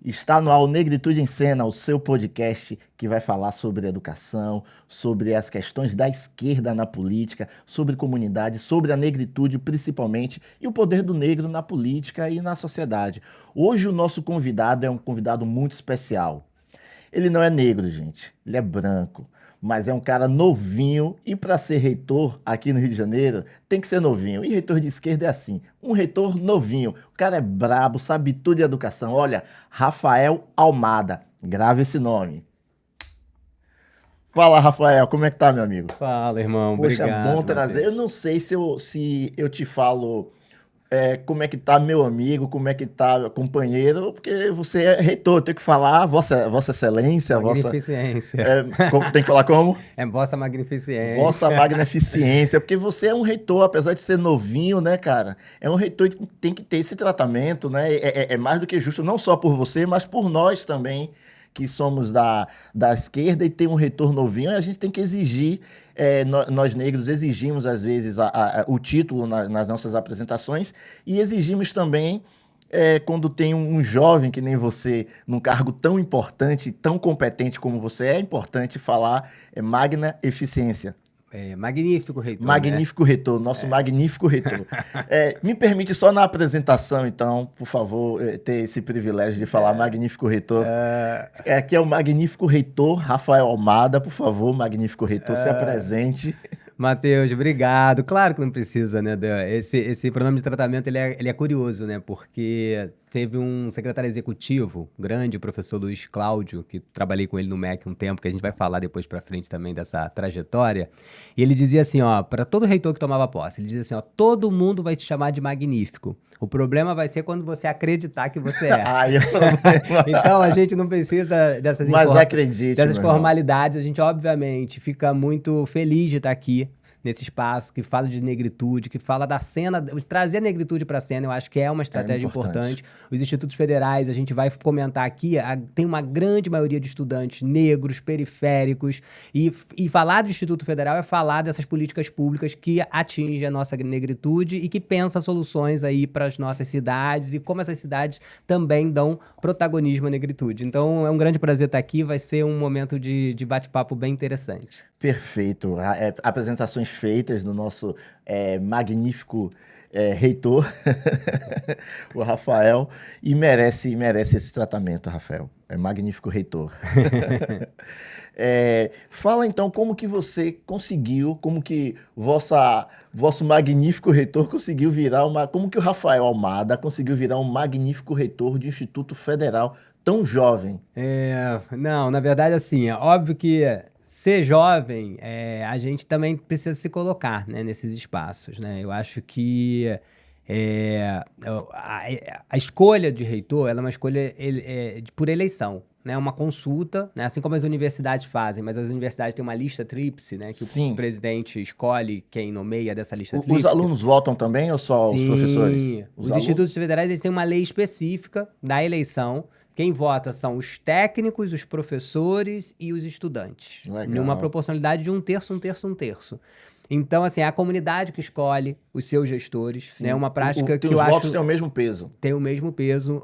Está no ar o Negritude em Cena, o seu podcast que vai falar sobre educação, sobre as questões da esquerda na política, sobre comunidade, sobre a negritude principalmente e o poder do negro na política e na sociedade. Hoje o nosso convidado é um convidado muito especial. Ele não é negro, gente, ele é branco, mas é um cara novinho e para ser reitor aqui no Rio de Janeiro tem que ser novinho. E reitor de esquerda é assim, um reitor novinho. O cara é brabo, sabe tudo de educação. Olha, Rafael Almada, grave esse nome. Fala, Rafael, como é que tá, meu amigo? Fala, irmão. Poxa, bom Obrigado, trazer. Eu Matheus. não sei se eu te falo como é que tá meu amigo, como é que tá meu companheiro, porque você é reitor, tem que falar Vossa Excelência, Magnificência. tem que falar como? É vossa Vossa magnificência. Magnificência, porque você é um reitor, apesar de ser novinho, né, cara? É um reitor que tem que ter esse tratamento, né? É mais do que justo, não só por você, mas por nós também, que somos da esquerda e tem um reitor novinho, e a gente tem que exigir, nós negros exigimos, às vezes, o título nas nossas apresentações e exigimos também. Quando tem um jovem que nem você, num cargo tão importante, tão competente como você, é importante falar magna eficiência. É, magnífico, reitor, né? Magnífico reitor, nosso magnífico reitor. Me permite só na apresentação, então, por favor, ter esse privilégio de falar magnífico reitor. Aqui é o magnífico reitor Rafael Almada, por favor, magnífico reitor, se apresente. Matheus, obrigado. Claro que não precisa, né? Esse pronome de tratamento, ele é curioso, né? Porque teve um secretário executivo grande, o professor Luiz Cláudio, que trabalhei com ele no MEC um tempo, que a gente vai falar depois pra frente também dessa trajetória. E ele dizia assim, ó, para todo reitor que tomava posse, ele dizia assim, ó, todo mundo vai te chamar de magnífico. O problema vai ser quando você acreditar que você é. Aí é o problema. Então a gente não precisa Mas acredite, dessas meu irmão. formalidades. A gente, obviamente, fica muito feliz de estar aqui nesse espaço que fala de negritude, que fala da cena, trazer a negritude para a cena, eu acho que é uma É estratégia importante. importante. Os institutos federais, a gente vai comentar aqui, tem uma grande maioria de estudantes negros, periféricos, e falar do Instituto Federal é falar dessas políticas públicas que atingem a nossa negritude e que pensa soluções aí para as nossas cidades e como essas cidades também dão protagonismo à negritude. Então é um grande prazer estar aqui, vai ser um momento de bate-papo bem interessante. Perfeito. Apresentações feitas no nosso magnífico reitor, o Rafael, e merece esse tratamento, Rafael. É magnífico reitor. Fala então como que você conseguiu, como que vosso magnífico reitor conseguiu virar como que o Rafael Almada conseguiu virar um magnífico reitor de Instituto Federal tão jovem? Não, na verdade, assim, é óbvio que ser jovem, a gente também precisa se colocar, né, nesses espaços, né? Eu acho que a escolha de reitor, ela é uma escolha por eleição, né? Uma consulta, né? Assim como as universidades fazem, mas as universidades têm uma lista tríplice, né? Que o Sim. presidente escolhe quem nomeia dessa lista Os tríplice. alunos votam também ou só os professores? Sim, os institutos federais eles têm uma lei específica da eleição. Quem vota são os técnicos, os professores e os estudantes. Numa Legal. proporcionalidade de um terço, um terço, um terço. Então, assim, é a comunidade que escolhe os seus gestores, Sim. né? Uma prática que Os eu votos acho têm o mesmo peso. tem o mesmo peso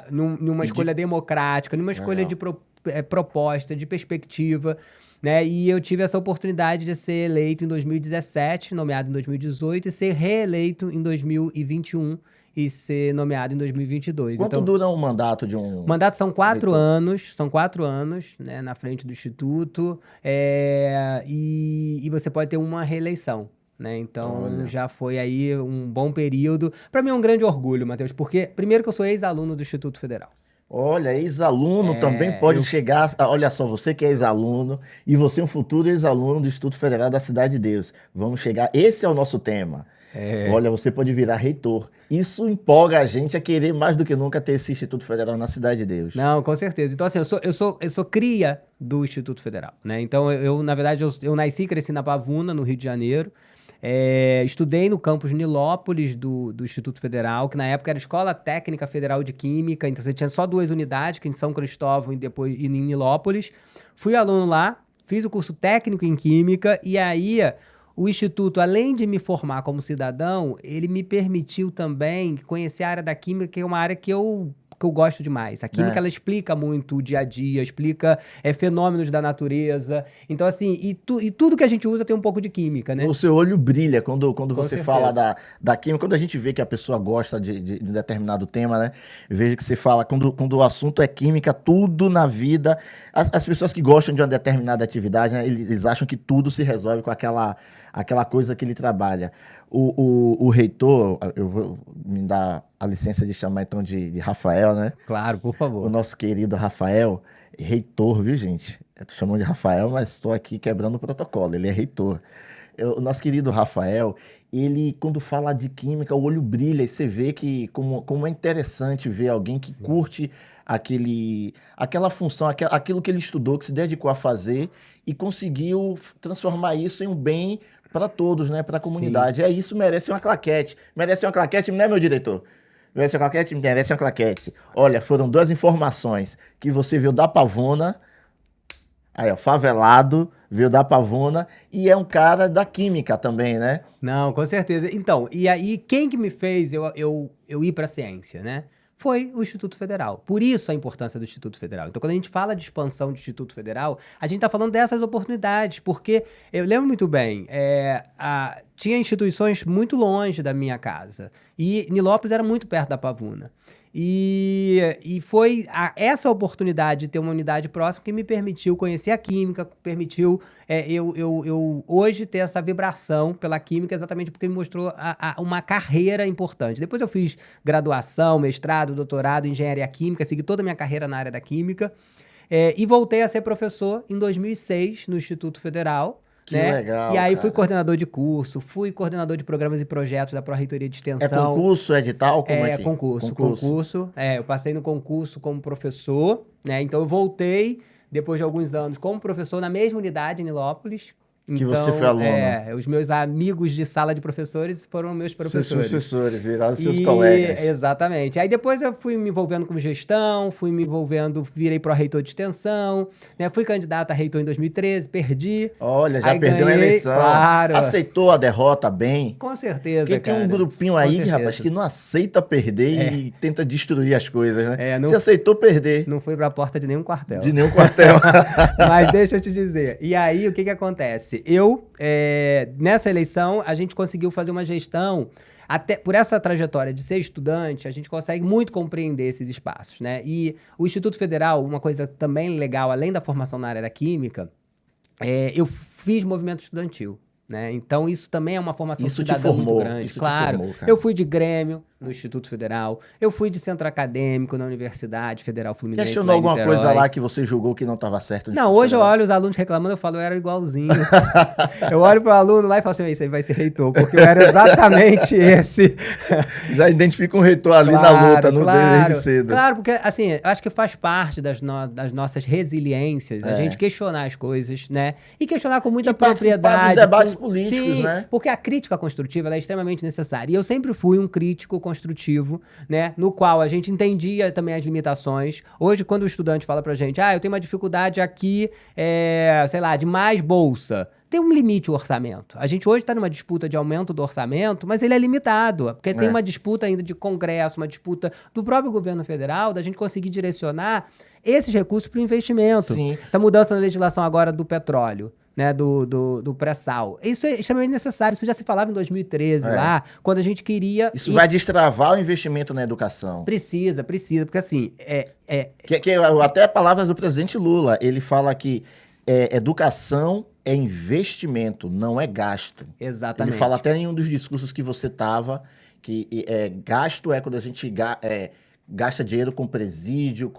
numa escolha democrática, numa escolha de Legal. proposta, de perspectiva, né? E eu tive essa oportunidade de ser eleito em 2017, nomeado em 2018 e ser reeleito em 2021 e ser nomeado em 2022. Quanto Então, dura um mandato de o um mandato reitor? são 4 anos, né, na frente do Instituto, e você pode ter uma reeleição, né? Então Olha. já foi aí um bom período. Para mim é um grande orgulho, Matheus, porque primeiro que eu sou ex-aluno do Instituto Federal. Olha, ex-aluno também É, pode eu chegar. Olha só, você que é ex-aluno e você é um futuro ex-aluno do Instituto Federal da Cidade de Deus. Vamos chegar. Esse é o nosso tema. Olha, você pode virar reitor. Isso empolga a gente a querer mais do que nunca ter esse Instituto Federal na Cidade de Deus. Não, com certeza. Então, assim, eu sou cria do Instituto Federal, né? Então, na verdade, eu nasci e cresci na Pavuna, no Rio de Janeiro. Estudei no campus Nilópolis do Instituto Federal, que na época era Escola Técnica Federal de Química, então você tinha só 2 unidades, que em São Cristóvão e depois em Nilópolis. Fui aluno lá, fiz o curso técnico em Química, e aí o Instituto, além de me formar como cidadão, ele me permitiu também conhecer a área da Química, que é uma área que eu que eu gosto demais. A química, É. ela explica muito o dia a dia, explica fenômenos da natureza. Então, assim, e tudo que a gente usa tem um pouco de química, né? O seu olho brilha quando Com você certeza. fala da química, quando a gente vê que a pessoa gosta de um determinado tema, né? Veja que você fala, quando o assunto é química, tudo na vida. As pessoas que gostam de uma determinada atividade, né, eles acham que tudo se resolve com aquela coisa que ele trabalha. O reitor, eu vou me dar a licença de chamar então de Rafael, né? Claro, por O favor. nosso querido Rafael, reitor, viu, gente? Eu tô chamando de Rafael, mas estou aqui quebrando o protocolo. Ele é reitor. O nosso querido Rafael, ele, quando fala de química, o olho brilha e você vê que como é interessante ver alguém que curte aquela função, aquilo que ele estudou, que se dedicou a fazer e conseguiu transformar isso em um bem para todos, né? Para a Sim. comunidade. É isso, merece uma claquete. Merece uma claquete, não é, meu diretor? Merece uma claquete? Merece uma claquete. Olha, foram duas informações que você viu da Pavuna. Aí, ó, favelado, veio da Pavuna e é um cara da química também, né? Não, com certeza. Então, e aí, quem que me fez eu ir para a ciência, né? Foi o Instituto Federal. Por isso a importância do Instituto Federal. Então, quando a gente fala de expansão do Instituto Federal, a gente está falando dessas oportunidades, porque eu lembro muito bem, tinha instituições muito longe da minha casa, e Nilópolis era muito perto da Pavuna. E foi essa oportunidade de ter uma unidade próxima que me permitiu conhecer a química, permitiu eu hoje ter essa vibração pela química, exatamente porque me mostrou uma carreira importante. Depois eu fiz graduação, mestrado, doutorado em engenharia química, segui toda a minha carreira na área da química, e voltei a ser professor em 2006 no Instituto Federal. Que Né? legal, E aí cara. fui coordenador de curso, fui coordenador de programas e projetos da Pró-Reitoria de É Extensão. concurso, é edital, como é que? Concurso. Eu passei no concurso como professor, né? Então eu voltei depois de alguns anos como professor na mesma unidade em Nilópolis. Que você foi Então, aluno. os meus amigos de sala de professores foram meus Seus professores. professores, viraram seus colegas. Exatamente. Aí depois eu fui me envolvendo com gestão, virei pró-reitor de extensão, né? Fui candidato a reitor em 2013, perdi. Olha, já Aí perdeu a ganhei, eleição. claro. Aceitou a derrota bem. Com certeza, Porque tem um cara. grupinho Com aí, certeza. rapaz, que não aceita perder e tenta destruir as coisas, né? Não- Você aceitou perder Não fui pra porta de nenhum quartel. de nenhum quartel. Mas deixa eu te dizer. E aí, o que acontece? Nessa eleição, a gente conseguiu fazer uma gestão, até por essa trajetória de ser estudante, a gente consegue muito compreender esses espaços, né? E o Instituto Federal, uma coisa também legal, além da formação na área da química, eu fiz movimento estudantil. Né? Então, isso também é uma formação Isso te cidadã muito formou, grande. isso te Claro, formou, cara. eu fui de Grêmio no Instituto Federal, eu fui de centro acadêmico na Universidade Federal Fluminense. Questionou lá em alguma Niterói. coisa lá que você julgou que não estava certo? no Não, Instituto hoje eu Federal? olho os alunos reclamando, eu falo, eu era igualzinho. Eu olho pro aluno lá e falo assim, isso aí vai ser reitor, porque eu era exatamente esse. Já identifica um reitor ali na luta, não veio desde cedo. Claro, porque assim, eu acho que faz parte das nossas resiliências, a gente questionar as coisas, né? E questionar com muita E participar propriedade. dos debates políticos, Sim, né? porque a crítica construtiva ela é extremamente necessária. E eu sempre fui um crítico construtivo, né? No qual a gente entendia também as limitações. Hoje, quando o estudante fala pra gente, eu tenho uma dificuldade aqui, sei lá, de mais bolsa. Tem um limite o orçamento. A gente hoje está numa disputa de aumento do orçamento, mas ele é limitado, porque tem uma disputa ainda de Congresso, uma disputa do próprio governo federal, da gente conseguir direcionar esses recursos para o investimento. Sim. Essa mudança na legislação agora do petróleo, né, do pré-sal. Isso é extremamente necessário. Isso já se falava em 2013 lá, quando a gente queria... Isso vai destravar o investimento na educação. Precisa, porque assim... Até palavras do presidente Lula, ele fala que educação é investimento, não é gasto. Exatamente. Ele fala até em um dos discursos que você estava, que gasto é quando a gente gasta dinheiro com presídio,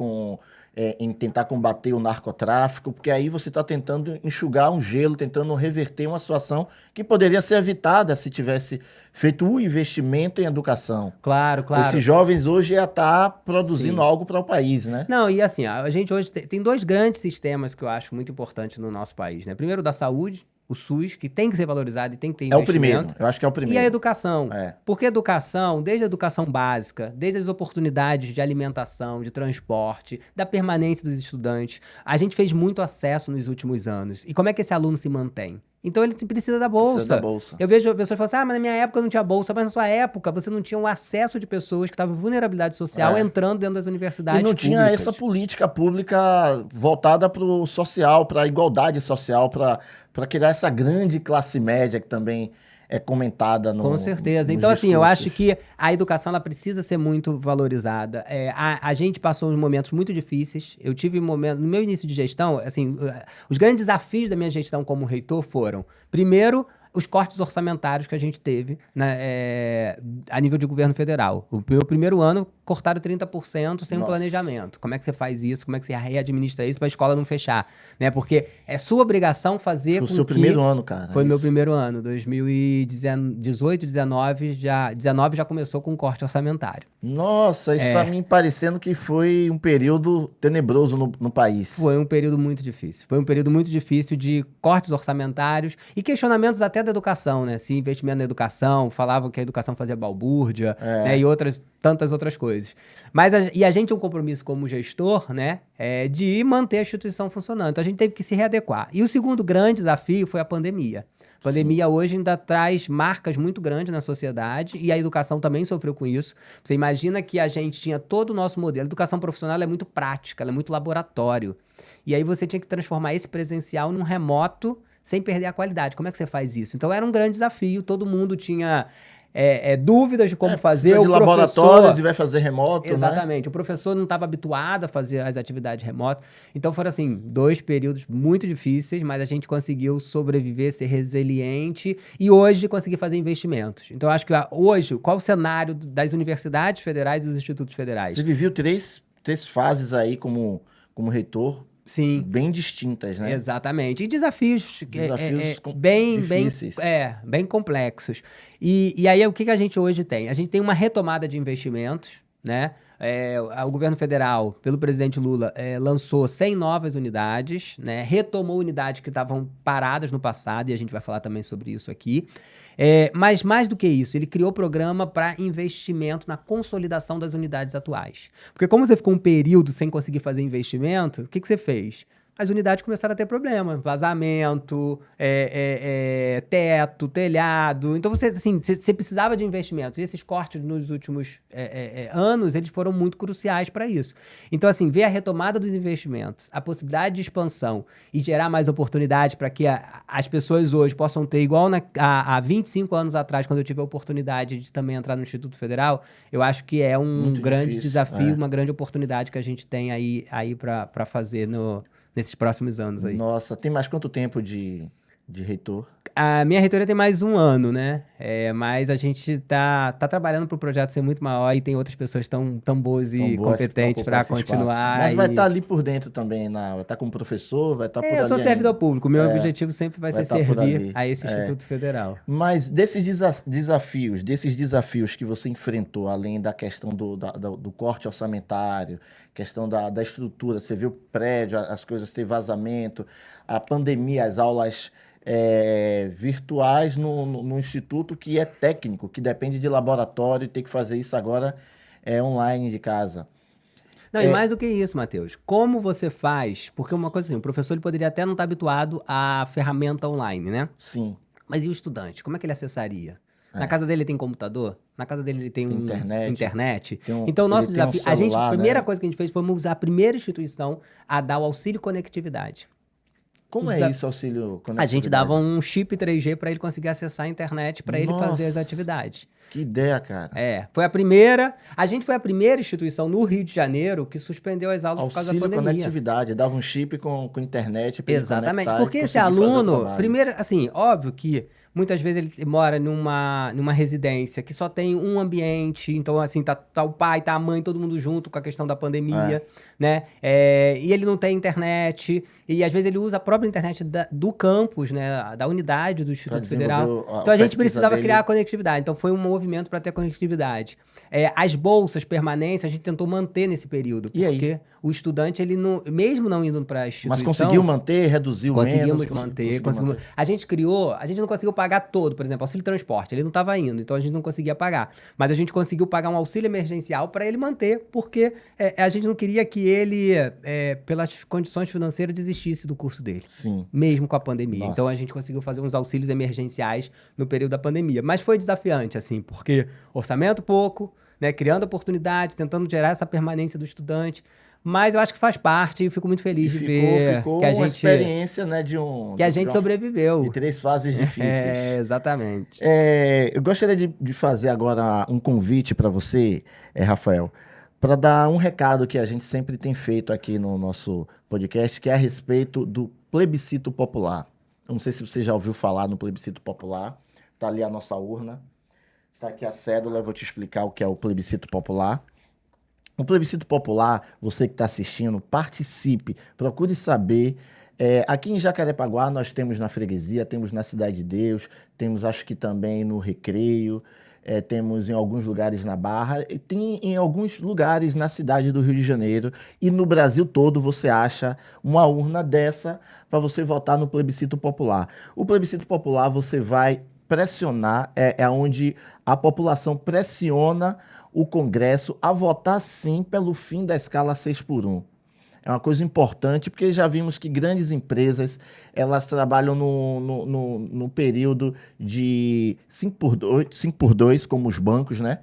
em tentar combater o narcotráfico, porque aí você está tentando enxugar um gelo, tentando reverter uma situação que poderia ser evitada se tivesse feito um investimento em educação. Claro. Esses jovens hoje ia estar produzindo Sim. algo para o país, né? Não, e assim, a gente hoje tem dois grandes sistemas que eu acho muito importantes no nosso país, né? Primeiro, da saúde, o SUS, que tem que ser valorizado e tem que ter investimento. É o primeiro, eu acho que é o primeiro. E a educação. É. Porque a educação, desde a educação básica, desde as oportunidades de alimentação, de transporte, da permanência dos estudantes, a gente fez muito acesso nos últimos anos. E como é que esse aluno se mantém? Então ele precisa da bolsa. Precisa da bolsa. Eu vejo pessoas falando assim, mas na minha época não tinha bolsa, mas na sua época você não tinha o acesso de pessoas que estavam em vulnerabilidade social entrando dentro das universidades E não públicas. tinha essa política pública voltada para o social, para a igualdade social, para criar essa grande classe média que também é comentada Com certeza. Então, assim, eu acho que a educação ela precisa ser muito valorizada. A gente passou momentos muito difíceis. Eu tive momentos, no meu início de gestão, assim, os grandes desafios da minha gestão como reitor foram, primeiro, os cortes orçamentários que a gente teve, né, a nível de governo federal. O meu primeiro ano cortaram 30% sem um planejamento. Como é que você faz isso? Como é que você readministra isso para a escola não fechar? Né? Porque é sua obrigação fazer com que... Foi o seu primeiro ano, cara. Foi meu primeiro ano. 2018, 19 já começou com um corte orçamentário. Nossa, isso tá me parecendo que foi um período tenebroso no país. Foi um período muito difícil. Foi um período muito difícil de cortes orçamentários e questionamentos até da educação, né? Se investimento na educação, falavam que a educação fazia balbúrdia, né? E tantas outras coisas. Mas a gente tem um compromisso como gestor, né? De manter a instituição funcionando. Então a gente teve que se readequar. E o segundo grande desafio foi a pandemia. A pandemia hoje ainda traz marcas muito grandes na sociedade e a educação também sofreu com isso. Você imagina que a gente tinha todo o nosso modelo. A educação profissional ela é muito prática, ela é muito laboratório. E aí você tinha que transformar esse presencial num remoto sem perder a qualidade. Como é que você faz isso? Então era um grande desafio, todo mundo tinha dúvidas de como fazer. De laboratórios e vai fazer remoto, exatamente. Né? O professor não estava habituado a fazer as atividades remotas. Então foram, assim, 2 períodos muito difíceis, mas a gente conseguiu sobreviver, ser resiliente e hoje conseguir fazer investimentos. Então acho que hoje, qual o cenário das universidades federais e dos institutos federais? Você viveu 3 fases aí como reitor. Sim. Bem distintas, né? Exatamente. E desafios difíceis. Bem complexos. E aí, o que a gente hoje tem? A gente tem uma retomada de investimentos, né? O governo federal, pelo presidente Lula, lançou 100 novas unidades, né? Retomou unidades que estavam paradas no passado, e a gente vai falar também sobre isso aqui. Mas mais do que isso, ele criou programa para investimento na consolidação das unidades atuais. Porque como você ficou um período sem conseguir fazer investimento, o que você fez? As unidades começaram a ter problema, vazamento, teto, telhado. Então você precisava de investimentos. E esses cortes nos últimos anos, eles foram muito cruciais para isso. Então, assim, ver a retomada dos investimentos, a possibilidade de expansão e gerar mais oportunidades para que as pessoas hoje possam ter, igual há 25 anos atrás, quando eu tive a oportunidade de também entrar no Instituto Federal, eu acho que é um muito grande desafio, uma grande oportunidade que a gente tem aí para fazer nesses próximos anos aí. Nossa, tem mais quanto tempo de reitor? A minha reitoria tem mais 1 ano, né? Mas a gente tá trabalhando para o projeto ser muito maior e tem outras pessoas tão boas e competentes para continuar. Mas vai estar ali por dentro também, vai estar como professor, vai estar por ali. Eu sou servidor público, meu objetivo sempre vai ser servir a esse Instituto Federal. Mas desses desafios que você enfrentou, além da questão do corte orçamentário, questão da estrutura, você viu o prédio, as coisas ter vazamento, a pandemia, as aulas virtuais no instituto que é técnico, que depende de laboratório, e ter que fazer isso agora online de casa. Não, e mais do que isso, Matheus, como você faz? Porque uma coisa assim, o professor ele poderia até não estar habituado à ferramenta online, né? Sim. Mas e o estudante? Como é que ele acessaria? Na casa dele tem computador? Na casa dele ele tem internet? Então, o nosso desafio... a primeira coisa que a gente fez foi usar a primeira instituição a dar o auxílio conectividade. Como é isso, auxílio conectividade? A gente dava um chip 3G para ele conseguir acessar a internet, para ele fazer as atividades. Que ideia, cara. Foi a primeira... A gente foi a primeira instituição no Rio de Janeiro que suspendeu as aulas por causa da pandemia. Auxílio conectividade, dava um chip com internet para ele conectar. Exatamente, porque esse aluno... Primeiro, assim, óbvio que muitas vezes ele mora numa residência que só tem um ambiente, então assim, tá o pai, tá a mãe, todo mundo junto com a questão da pandemia, né? E ele não tem internet, e às vezes ele usa a própria internet do campus, né? Da unidade do Instituto Federal. Então a gente precisava criar a conectividade, então foi um movimento para ter conectividade. As bolsas, permanência, a gente tentou manter nesse período. E aí? Porque o estudante, ele não, mesmo não indo para a instituição... Mas conseguiu manter, reduziu Conseguimos menos? manter, Conseguiu manter. A gente não conseguiu pagar todo, por exemplo, auxílio transporte, ele não estava indo, então a gente não conseguia pagar. Mas a gente conseguiu pagar um auxílio emergencial para ele manter, porque a gente não queria que ele, pelas condições financeiras, desistisse do curso dele. Sim. Mesmo com a pandemia. Nossa. Então a gente conseguiu fazer uns auxílios emergenciais no período da pandemia. Mas foi desafiante, assim, porque orçamento pouco, né, criando oportunidade, tentando gerar essa permanência do estudante. Mas eu acho que faz parte e fico muito feliz de ver Ficou que a uma gente... experiência, né, Que a gente sobreviveu. de 3 fases difíceis. Exatamente. Eu gostaria de fazer agora um convite para você, Rafael, para dar um recado que a gente sempre tem feito aqui no nosso podcast, que é a respeito do plebiscito popular. Eu não sei se você já ouviu falar no plebiscito popular. Tá ali a nossa urna, tá aqui a cédula, eu vou te explicar o que é o plebiscito popular. O plebiscito popular, você que está assistindo, participe, procure saber. Aqui em Jacarepaguá nós temos na Freguesia, temos na Cidade de Deus, temos acho que também no Recreio, temos em alguns lugares na Barra, e tem em alguns lugares na cidade do Rio de Janeiro e no Brasil todo você acha uma urna dessa para você votar no plebiscito popular. O plebiscito popular você vai pressionar, é onde a população pressiona o Congresso a votar sim pelo fim da escala 6x1. É uma coisa importante, porque já vimos que grandes empresas, elas trabalham no período de 5x2, como os bancos, né?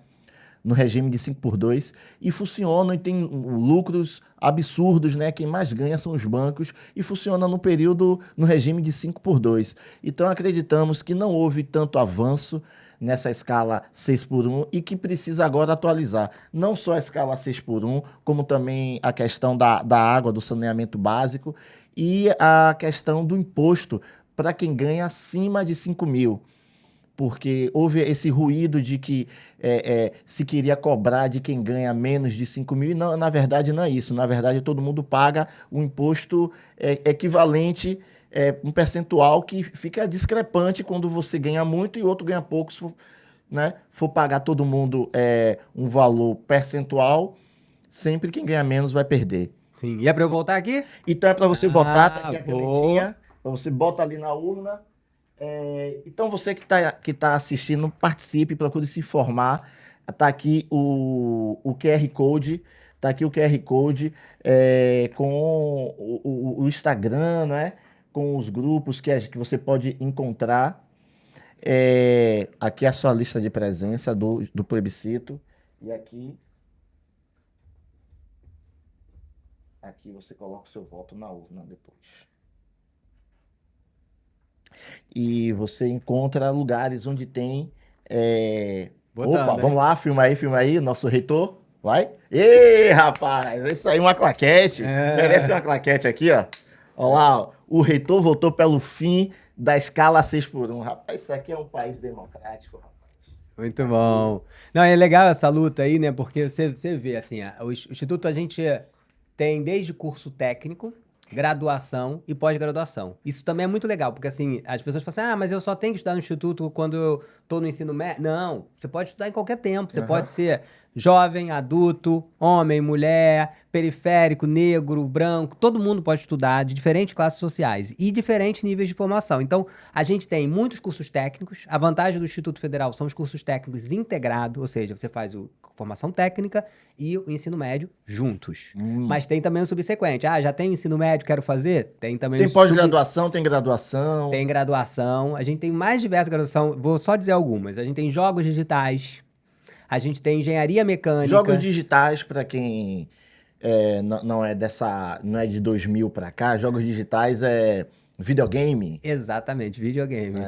No regime de 5x2, e funcionam e tem lucros absurdos, né? Quem mais ganha são os bancos, e funciona no regime de 5x2. Então acreditamos que não houve tanto avanço nessa escala 6x1 e que precisa agora atualizar. Não só a escala 6x1, como também a questão da água, do saneamento básico e a questão do imposto para quem ganha acima de 5 mil. Porque houve esse ruído de que se queria cobrar de quem ganha menos de 5 mil, e não, na verdade não é isso. Na verdade, todo mundo paga um imposto equivalente, um percentual que fica discrepante quando você ganha muito e outro ganha pouco. Se for, né, for pagar todo mundo um valor percentual, sempre quem ganha menos vai perder. Sim. E é para eu voltar aqui? Então é para você votar, tá aqui a boa. canetinha, para você bota ali na urna. Então você que tá assistindo, participe, procure se informar. Tá aqui o QR Code, tá aqui o QR Code com o Instagram, né? Com os grupos que você pode encontrar. Aqui é a sua lista de presença do plebiscito. E aqui você coloca o seu voto na urna depois. E você encontra lugares onde tem. Opa, vamos lá, filma aí, nosso reitor. Vai. Ei, rapaz, é isso aí, uma claquete. Merece uma claquete aqui, ó. Olha lá, ó. O reitor votou pelo fim da escala 6x1. Rapaz, isso aqui é um país democrático, rapaz. Muito bom. Não, é legal essa luta aí, né? Porque você vê, assim, o Instituto a gente tem desde curso técnico, graduação e pós-graduação. Isso também é muito legal, porque assim, as pessoas falam assim, mas eu só tenho que estudar no Instituto quando eu estou no ensino médio. Não, você pode estudar em qualquer tempo. Você pode ser jovem, adulto, homem, mulher, periférico, negro, branco. Todo mundo pode estudar de diferentes classes sociais e diferentes níveis de formação. Então, a gente tem muitos cursos técnicos. A vantagem do Instituto Federal são os cursos técnicos integrados, ou seja, você faz a formação técnica e o ensino médio juntos. Mas tem também o subsequente. Já tem ensino médio, quero fazer? Tem também Tem pós-graduação, tem graduação. Tem graduação. A gente tem mais diversas graduações. Vou só dizer algumas. A gente tem jogos digitais. A gente tem engenharia mecânica. Jogos digitais, para quem não é de 2000 para cá, jogos digitais é videogame. Exatamente, videogame.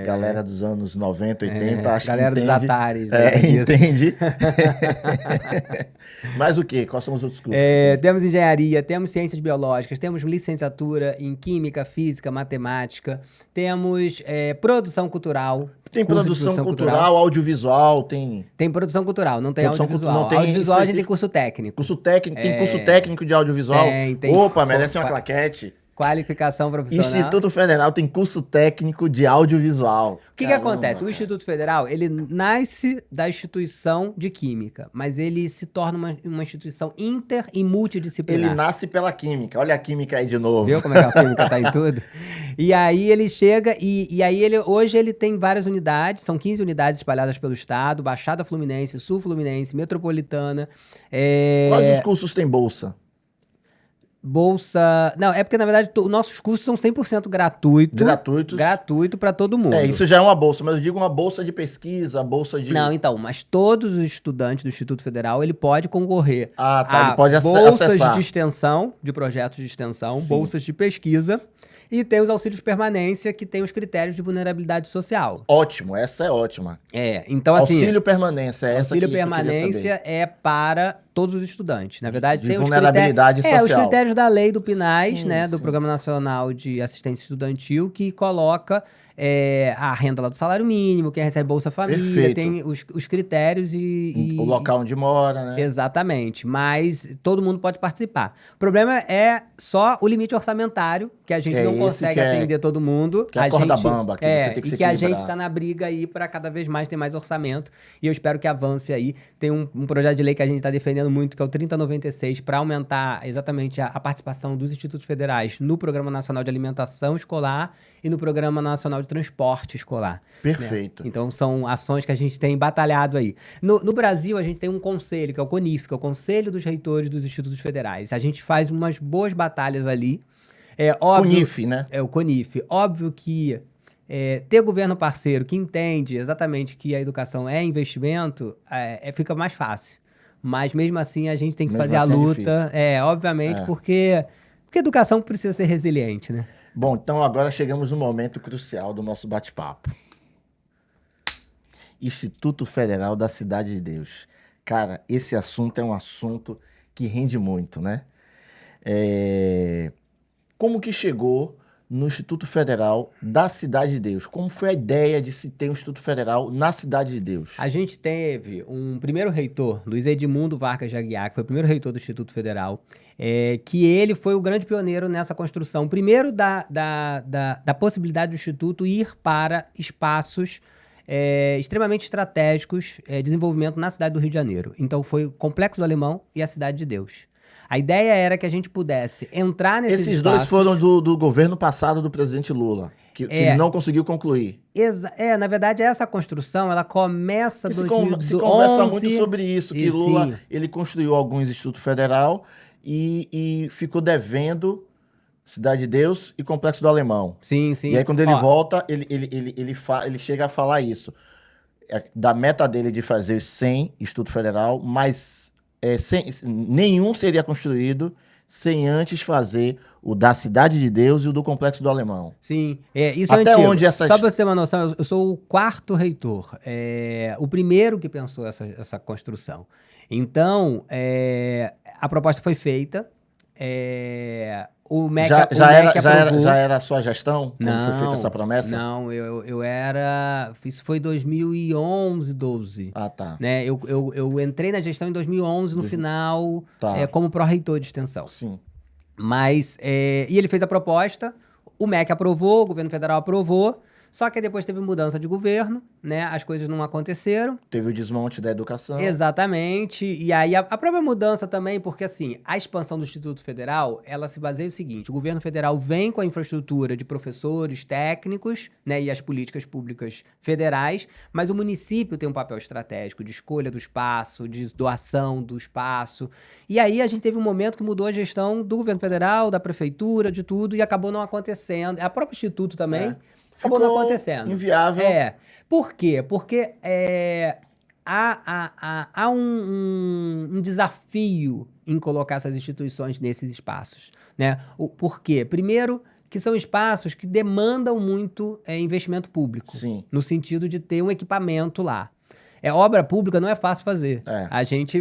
Galera dos anos 90, 80, acho galera que entende. Galera dos Ataris. Entende. Mas o quê? Quais são os outros cursos? Temos engenharia, temos ciências biológicas, temos licenciatura em química, física, matemática, temos produção cultural. Tem produção cultural, audiovisual, tem... Tem produção cultural, não tem audiovisual. Não tem audiovisual a gente tem curso técnico. Curso técnico, tem curso técnico de audiovisual? Tem Opa, merece uma claquete. Qualificação profissional. Instituto Federal tem curso técnico de audiovisual. O que acontece? O Instituto Federal, ele nasce da instituição de química, mas ele se torna uma instituição inter e multidisciplinar. Ele nasce pela química. Olha a química aí de novo. Viu como é que a química tá em tudo? E aí ele chega e aí hoje ele tem várias unidades, são 15 unidades espalhadas pelo estado, Baixada Fluminense, Sul Fluminense, Metropolitana. Quais os cursos têm bolsa? Bolsa... Não, é porque, na verdade, nossos cursos são 100% gratuitos. Gratuito para todo mundo. Isso já é uma bolsa, mas eu digo uma bolsa de pesquisa, bolsa de... Não, então, mas todos os estudantes do Instituto Federal, ele pode concorrer ele pode bolsas acessar. de extensão, de projetos de extensão, Sim. bolsas de pesquisa, e tem os auxílios permanência, que tem os critérios de vulnerabilidade social. Ótimo, essa é ótima. Então assim... Auxílio permanência, essa Auxílio permanência é para todos os estudantes. Na verdade, de tem vulnerabilidade social. os critérios da lei do PNAES, Sim, do sim. Programa Nacional de Assistência Estudantil, que coloca a renda lá do salário mínimo, quem recebe Bolsa Família, Perfeito. tem os critérios O local onde mora, né? Exatamente, mas todo mundo pode participar. O problema é só o limite orçamentário, que a gente não consegue atender todo mundo. Que é a corda bamba, que você tem que se e que a equilibrar. gente está na briga aí para cada vez mais ter mais orçamento. E eu espero que avance aí. Tem um projeto de lei que a gente está defendendo muito, que é o 3096, para aumentar exatamente a participação dos institutos federais no Programa Nacional de Alimentação Escolar e no Programa Nacional de Transporte Escolar. Perfeito. Né? Então, são ações que a gente tem batalhado aí. No Brasil, a gente tem um conselho, que é o CONIF, que é o Conselho dos Reitores dos Institutos Federais. A gente faz umas boas batalhas ali. Óbvio, CONIF, né? É o CONIF. Óbvio que ter governo parceiro que entende exatamente que a educação é investimento, fica mais fácil. Mas, mesmo assim, a gente tem que fazer a luta. Obviamente, porque educação precisa ser resiliente, né? Bom, então agora chegamos no momento crucial do nosso bate-papo. Instituto Federal da Cidade de Deus. Cara, esse assunto é um assunto que rende muito, né? Como que chegou no Instituto Federal da Cidade de Deus? Como foi a ideia de se ter um Instituto Federal na Cidade de Deus? A gente teve um primeiro reitor, Luiz Edmundo Vargas de Aguiar, que foi o primeiro reitor do Instituto Federal, que ele foi o grande pioneiro nessa construção. Primeiro, da possibilidade do Instituto ir para espaços extremamente estratégicos de desenvolvimento na cidade do Rio de Janeiro. Então, foi o Complexo do Alemão e a Cidade de Deus. A ideia era que a gente pudesse entrar nesses Esses espaços... dois foram do governo passado do presidente Lula, que ele não conseguiu concluir. Na verdade, essa construção, ela começa... Se conversa muito sobre isso, que Lula ele construiu alguns Instituto Federal e ficou devendo Cidade de Deus e Complexo do Alemão. Sim, sim. E aí, quando ele volta, ele chega a falar isso. Da meta dele de fazer 100 Instituto Federal, mas nenhum seria construído sem antes fazer o da Cidade de Deus e o do Complexo do Alemão. Sim, isso Até é antigo. onde essas... Só para você ter uma noção, eu sou o 4º reitor, o primeiro que pensou essa construção. Então, a proposta foi feita, o MEC aprovou. Já era a sua gestão? Não, quando foi feita essa promessa? Não, eu era... Isso foi 2011, 12. Ah, tá. Né? Eu entrei na gestão em 2011, no final, como pró-reitor de extensão. Sim. Mas, e ele fez a proposta, o MEC aprovou, o governo federal aprovou, só que depois teve mudança de governo, né? As coisas não aconteceram. Teve o desmonte da educação. Exatamente. E aí a própria mudança também, porque assim, a expansão do Instituto Federal, ela se baseia no seguinte: o governo federal vem com a infraestrutura de professores, técnicos, né? E as políticas públicas federais, mas o município tem um papel estratégico de escolha do espaço, de doação do espaço. E aí a gente teve um momento que mudou a gestão do governo federal, da prefeitura, de tudo, e acabou não acontecendo. A própria Instituto também... Acabou não acontecendo. Inviável. Por quê? Porque há um desafio em colocar essas instituições nesses espaços, né? Por quê? Primeiro, que são espaços que demandam muito investimento público. Sim. No sentido de ter um equipamento lá. Obra pública não é fácil fazer. A gente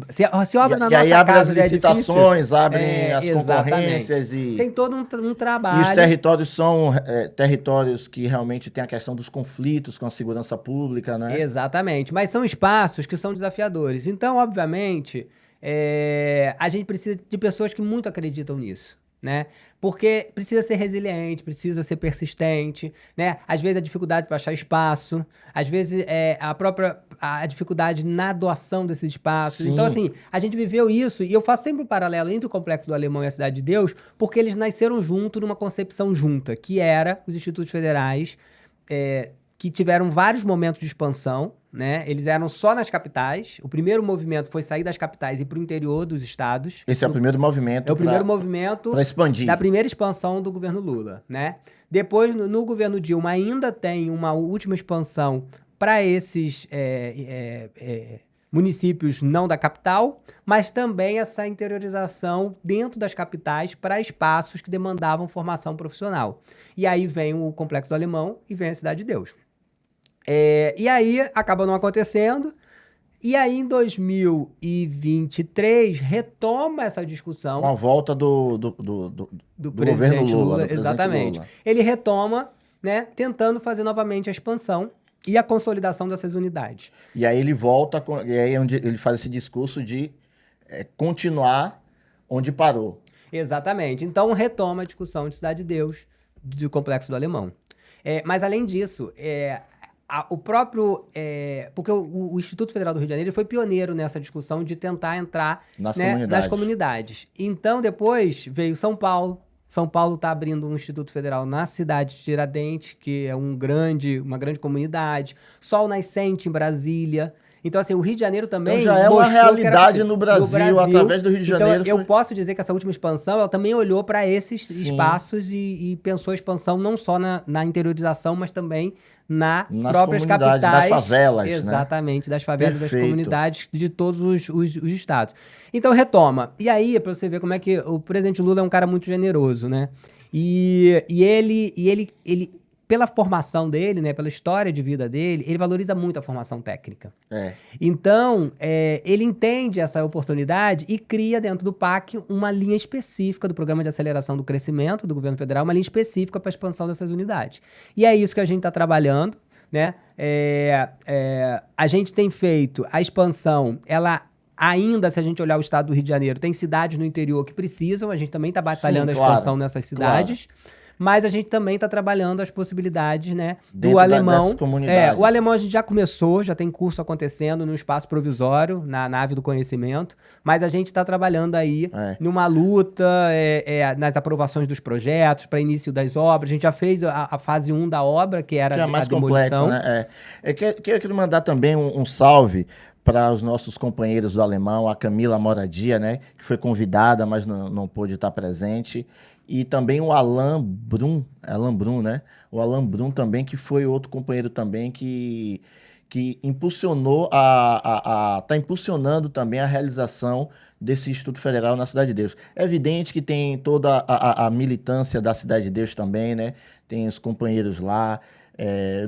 se obra na nossa casa. E aí abre as licitações, abrem as concorrências e... Tem todo um trabalho. E os territórios são territórios que realmente tem a questão dos conflitos com a segurança pública, né? Exatamente. Mas são espaços que são desafiadores. Então, obviamente, a gente precisa de pessoas que muito acreditam nisso. né? Porque precisa ser resiliente, precisa ser persistente, né? Às vezes a dificuldade para achar espaço, às vezes a dificuldade na doação desses espaços. Então, Sim. assim, a gente viveu isso, e eu faço sempre um paralelo entre o Complexo do Alemão e a Cidade de Deus, porque eles nasceram junto numa concepção junta, que era os institutos federais, que tiveram vários momentos de expansão, né? Eles eram só nas capitais. O primeiro movimento foi sair das capitais e ir para o interior dos estados. Esse é o primeiro movimento É o primeiro movimento para expandir. da primeira expansão do governo Lula, né? Depois, no governo Dilma, ainda tem uma última expansão para esses municípios não da capital, mas também essa interiorização dentro das capitais para espaços que demandavam formação profissional. E aí vem o Complexo do Alemão e vem a Cidade de Deus. E aí acaba não acontecendo. E aí, em 2023, retoma essa discussão. Com a volta do presidente governo Lula. Exatamente. Lula. Ele retoma, né, tentando fazer novamente a expansão e a consolidação dessas unidades. E aí ele volta, e aí é onde ele faz esse discurso de continuar onde parou. Exatamente. Então, retoma a discussão de Cidade de Deus, do Complexo do Alemão. Mas, além disso, o próprio... porque o Instituto Federal do Rio de Janeiro foi pioneiro nessa discussão de tentar entrar nas comunidades. Então, depois veio São Paulo. São Paulo está abrindo um Instituto Federal na cidade de Tiradentes, que é uma grande comunidade. Sol Nascente em Brasília. Então, assim, o Rio de Janeiro também... Então já é uma realidade no Brasil, através do Rio de Janeiro. Então, eu posso dizer que essa última expansão, ela também olhou para esses espaços e pensou a expansão não só na interiorização, mas também nas próprias capitais. Das favelas, exatamente, das favelas e das Perfeito. comunidades de todos os estados. Então, retoma. E aí, para você ver como é que o presidente Lula é um cara muito generoso, né? E ele pela formação dele, né, pela história de vida dele, ele valoriza muito a formação técnica. Então, ele entende essa oportunidade e cria dentro do PAC uma linha específica do Programa de Aceleração do Crescimento do Governo Federal, uma linha específica para a expansão dessas unidades. E é isso que a gente está trabalhando, né? A gente tem feito a expansão, ainda, se a gente olhar o estado do Rio de Janeiro, tem cidades no interior que precisam, a gente também está batalhando a expansão nessas cidades. Claro. Mas a gente também está trabalhando as possibilidades, né, do alemão. O alemão a gente já começou, já tem curso acontecendo no espaço provisório, na nave do conhecimento, mas a gente está trabalhando aí numa luta, nas aprovações dos projetos, para início das obras. A gente já fez a fase 1 da obra, que era mais a demolição. Complexa, né? Eu quero mandar também um salve para os nossos companheiros do alemão, a Camila Moradia, né, que foi convidada, mas não pôde estar presente. E também o Alan Brum, né? O Alan Brum também, que foi outro companheiro também que impulsionou está impulsionando também a realização desse Instituto Federal na Cidade de Deus. É evidente que tem toda a militância da Cidade de Deus também, né? Tem os companheiros lá.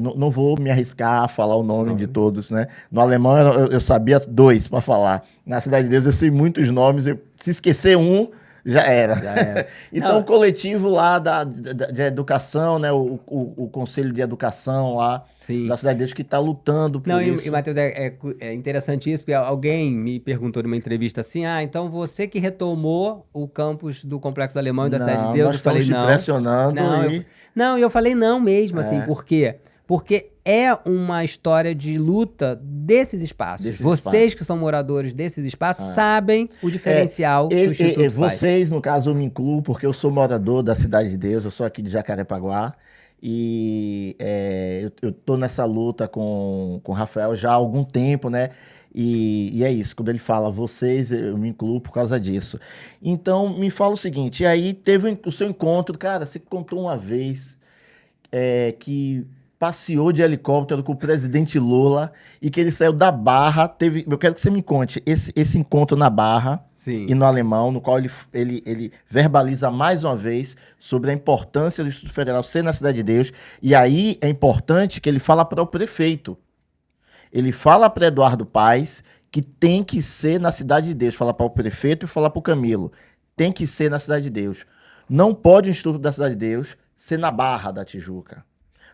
Não vou me arriscar a falar o nome de todos, né? No alemão eu sabia 2 para falar. Na Cidade de Deus eu sei muitos nomes. Se esquecer um, já era. Então, o coletivo lá de educação, né? O Conselho de Educação lá da Cidade de Deus que está lutando por isso. E Matheus, é interessante isso, porque alguém me perguntou numa entrevista assim, então você que retomou o campus do Complexo do Alemão e da Cidade de Deus, eu falei não. Impressionando. Eu falei não mesmo, assim, por quê? Porque é uma história de luta desses espaços. Vocês que são moradores desses espaços sabem o diferencial que o Instituto faz. Vocês, no caso, eu me incluo, porque eu sou morador da Cidade de Deus, eu sou aqui de Jacarepaguá, e eu estou nessa luta com o Rafael já há algum tempo, né? E é isso, quando ele fala vocês, eu me incluo por causa disso. Então, me fala o seguinte, e aí teve o seu encontro, cara, você contou uma vez que passeou de helicóptero com o presidente Lula e que ele saiu da Barra. Eu quero que você me conte esse encontro na Barra. Sim. E no alemão, no qual ele verbaliza mais uma vez sobre a importância do Instituto Federal ser na Cidade de Deus. E aí é importante que ele fala para o prefeito. Ele fala para Eduardo Paes que tem que ser na Cidade de Deus. Fala para o prefeito e fala para o Camilo. Tem que ser na Cidade de Deus. Não pode o Instituto da Cidade de Deus ser na Barra da Tijuca.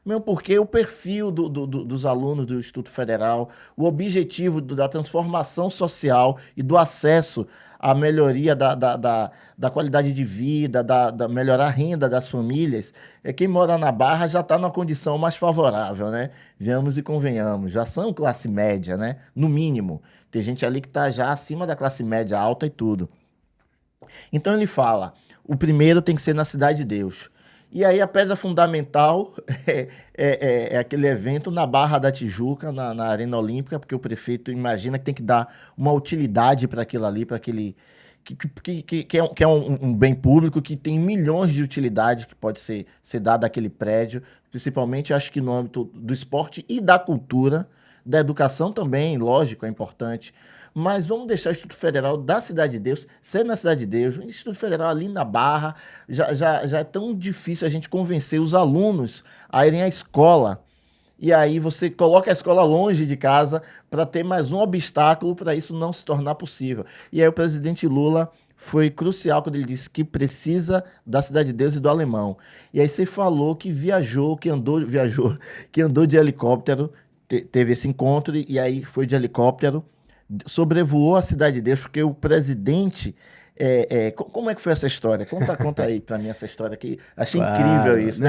Mesmo porque o perfil dos alunos do Instituto Federal, o objetivo da transformação social e do acesso à melhoria da qualidade de vida, da melhorar a renda das famílias, quem mora na Barra já está numa condição mais favorável, né? Venhamos e convenhamos, já são classe média, né? No mínimo. Tem gente ali que está já acima da classe média alta e tudo. Então ele fala, o primeiro tem que ser na Cidade de Deus. E aí a pedra fundamental é aquele evento na Barra da Tijuca, na Arena Olímpica, porque o prefeito imagina que tem que dar uma utilidade para aquilo ali, para aquele que é um bem público, que tem milhões de utilidades que pode ser dado àquele prédio, principalmente acho que no âmbito do esporte e da cultura, da educação também, lógico, é importante. Mas vamos deixar o Instituto Federal da Cidade de Deus ser na Cidade de Deus. O Instituto Federal ali na Barra, já é tão difícil a gente convencer os alunos a irem à escola. E aí você coloca a escola longe de casa para ter mais um obstáculo para isso não se tornar possível. E aí o presidente Lula foi crucial quando ele disse que precisa da Cidade de Deus e do Alemão. E aí você falou que que andou de helicóptero, teve esse encontro e aí foi de helicóptero, sobrevoou a Cidade de Deus, porque o presidente. Como é que foi essa história? Conta aí pra mim essa história aqui. Achei incrível isso.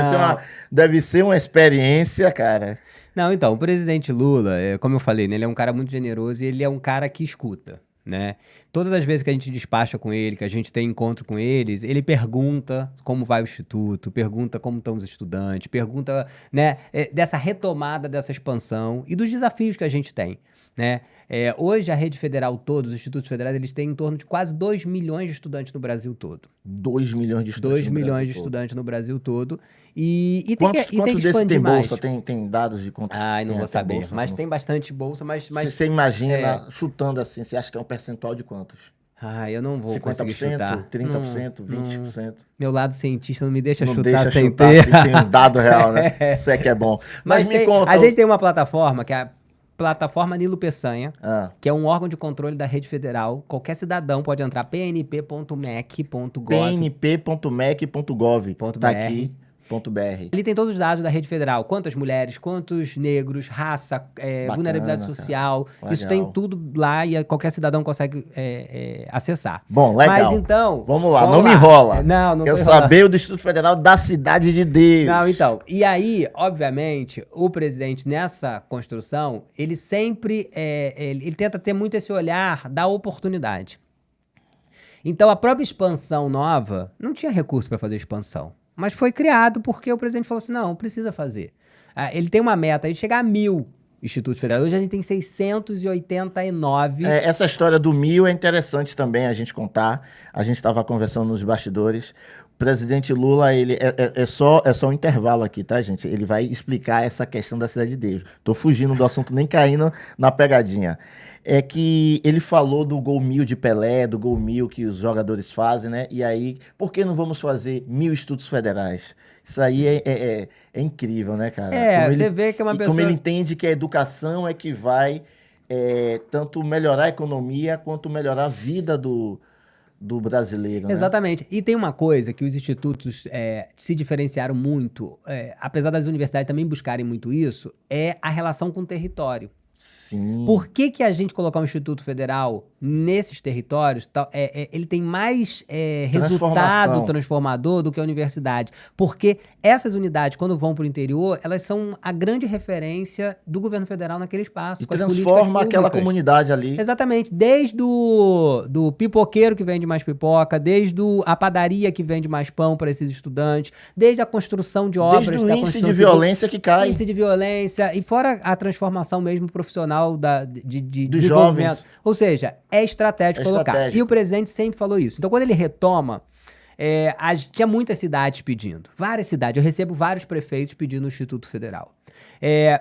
Deve ser uma experiência, cara. Não, então, o presidente Lula, como eu falei, né, ele é um cara muito generoso e ele é um cara que escuta, né? Todas as vezes que a gente despacha com ele, que a gente tem encontro com eles, ele pergunta como vai o Instituto, pergunta como estão os estudantes, pergunta, né, dessa retomada, dessa expansão e dos desafios que a gente tem, né? Hoje a rede federal toda, os institutos federais, eles têm em torno de quase 2 milhões de estudantes no Brasil todo. 2 milhões de estudantes 2 no milhões Brasil de todo. estudantes no Brasil todo. E Quantos tem que desses expandir tem mais. bolsa? Tem dados de quantos Ai, não tem vou até saber. bolsa? Mas tem bastante bolsa, mas... Você imagina, chutando assim, você acha que é um percentual de quantos? Ai, eu não vou 50%, conseguir chutar. 30%, 20%? Meu lado cientista não me deixa Não chutar deixa sem chutar ter. assim, sem um dado real, né? Isso é que é bom. Mas me conta. A gente tem uma plataforma, que é a plataforma Nilo Peçanha, Ah. que é um órgão de controle da rede federal. Qualquer cidadão pode entrar, pnp.mec.gov. pnp.mec.gov. Tá aqui. .br. Ali tem todos os dados da rede federal. Quantas mulheres, quantos negros, raça, vulnerabilidade social. Cara. Isso Legal. tem tudo lá e qualquer cidadão consegue acessar. Bom, legal. Mas então... Vamos lá, não me enrola. Não Quero saber o do Instituto Federal da Cidade de Deus. Não, então. E aí, obviamente, o presidente, nessa construção, ele sempre... ele tenta ter muito esse olhar da oportunidade. Então, a própria expansão nova não tinha recurso para fazer expansão. Mas foi criado porque o presidente falou assim, não, precisa fazer. Ele tem uma meta aí de chegar a 1.000 institutos federais. Hoje a gente tem 689. Essa história do 1.000 é interessante também a gente contar. A gente estava conversando nos bastidores. O presidente Lula, ele é só um intervalo aqui, tá, gente? Ele vai explicar essa questão da Cidade de Deus. Tô fugindo do assunto, nem caindo na pegadinha. É que ele falou do gol 1.000 de Pelé, do gol 1.000 que os jogadores fazem, né? E aí, por que não vamos fazer 1.000 institutos federais? Isso aí é incrível, né, cara? Você vê que é uma pessoa... Como ele entende que a educação é que vai tanto melhorar a economia quanto melhorar a vida do brasileiro, né? Exatamente. E tem uma coisa que os institutos se diferenciaram muito, apesar das universidades também buscarem muito isso, é a relação com o território. Sim. Por que a gente colocar um Instituto Federal nesses territórios, ele tem mais resultado transformador do que a universidade? Porque essas unidades, quando vão para o interior, elas são a grande referência do governo federal naquele espaço. E transforma aquela comunidade ali. Exatamente. Desde do pipoqueiro que vende mais pipoca, desde a padaria que vende mais pão para esses estudantes, desde a construção de obras... Desde o índice de violência que cai. Índice de violência, e fora a transformação mesmo profissional de dos jovens. Ou seja, é estratégico colocar. Estratégico. E o presidente sempre falou isso. Então, quando ele retoma, tinha muitas cidades pedindo. Várias cidades. Eu recebo vários prefeitos pedindo o Instituto Federal.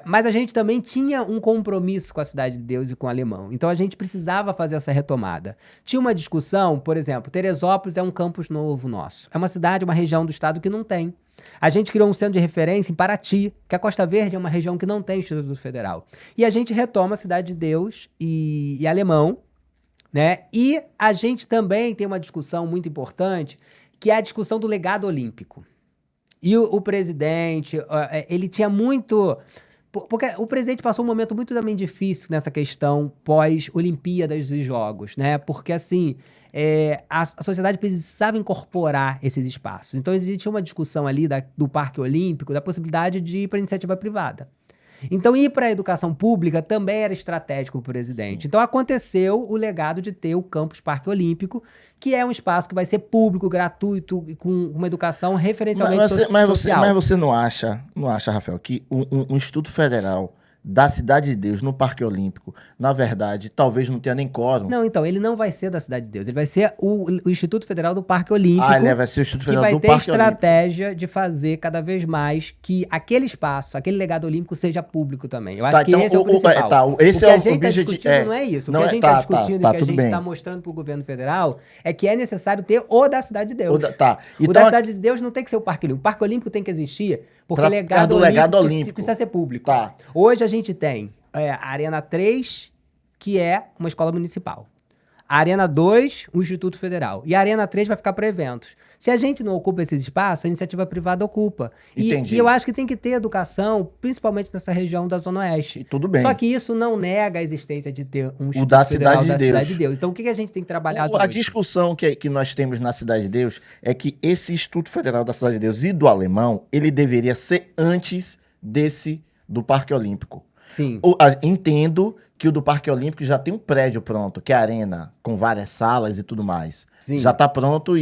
Mas a gente também tinha um compromisso com a Cidade de Deus e com o Alemão. Então, a gente precisava fazer essa retomada. Tinha uma discussão, por exemplo, Teresópolis é um campus novo nosso. É uma cidade, uma região do estado que não tem. A gente criou um centro de referência em Paraty, que a Costa Verde é uma região que não tem Instituto Federal. E a gente retoma a Cidade de Deus e Alemão, né? E a gente também tem uma discussão muito importante, que é a discussão do legado olímpico. E o presidente, ele tinha muito... Porque o presidente passou um momento muito também difícil nessa questão pós-Olimpíadas e Jogos, né? Porque, assim, a sociedade precisava incorporar esses espaços. Então, existia uma discussão ali do Parque Olímpico, da possibilidade de ir para a iniciativa privada. Então, ir para a educação pública também era estratégico para o presidente. Sim. Então, aconteceu o legado de ter o Campus Parque Olímpico, que é um espaço que vai ser público, gratuito, e com uma educação referencialmente social. Mas você não acha, Rafael, que um Instituto Federal da Cidade de Deus no Parque Olímpico, na verdade, talvez não tenha nem quórum? Não, então, ele não vai ser da Cidade de Deus, ele vai ser o Instituto Federal do Parque Olímpico. Ele vai ser o Instituto que Federal vai do ter Parque Olímpico. estratégia de fazer cada vez mais que aquele espaço, aquele legado olímpico seja público também. Eu acho que então, esse é o principal. esse o que é a gente está objetivo. discutindo não é isso. O que a gente está discutindo e o que a gente está mostrando para o governo federal é que é necessário ter o da Cidade de Deus. O da Cidade de Deus não tem que ser o Parque Olímpico. O Parque Olímpico tem que existir porque o legado olímpico precisa ser público. Hoje a gente tem a Arena 3, que é uma escola municipal. A Arena 2, o Instituto Federal. E a Arena 3 vai ficar para eventos. Se a gente não ocupa esses espaços, a iniciativa privada ocupa. E eu acho que tem que ter educação, principalmente nessa região da Zona Oeste. E tudo bem. Só que isso não nega a existência de ter um Instituto da Federal Cidade de Deus. Então, o que a gente tem que trabalhar A discussão que nós temos na Cidade de Deus é que esse Instituto Federal da Cidade de Deus e do Alemão, ele deveria ser antes do Parque Olímpico. Sim. Entendo que o do Parque Olímpico já tem um prédio pronto, que é a arena, com várias salas e tudo mais. Sim. Já está pronto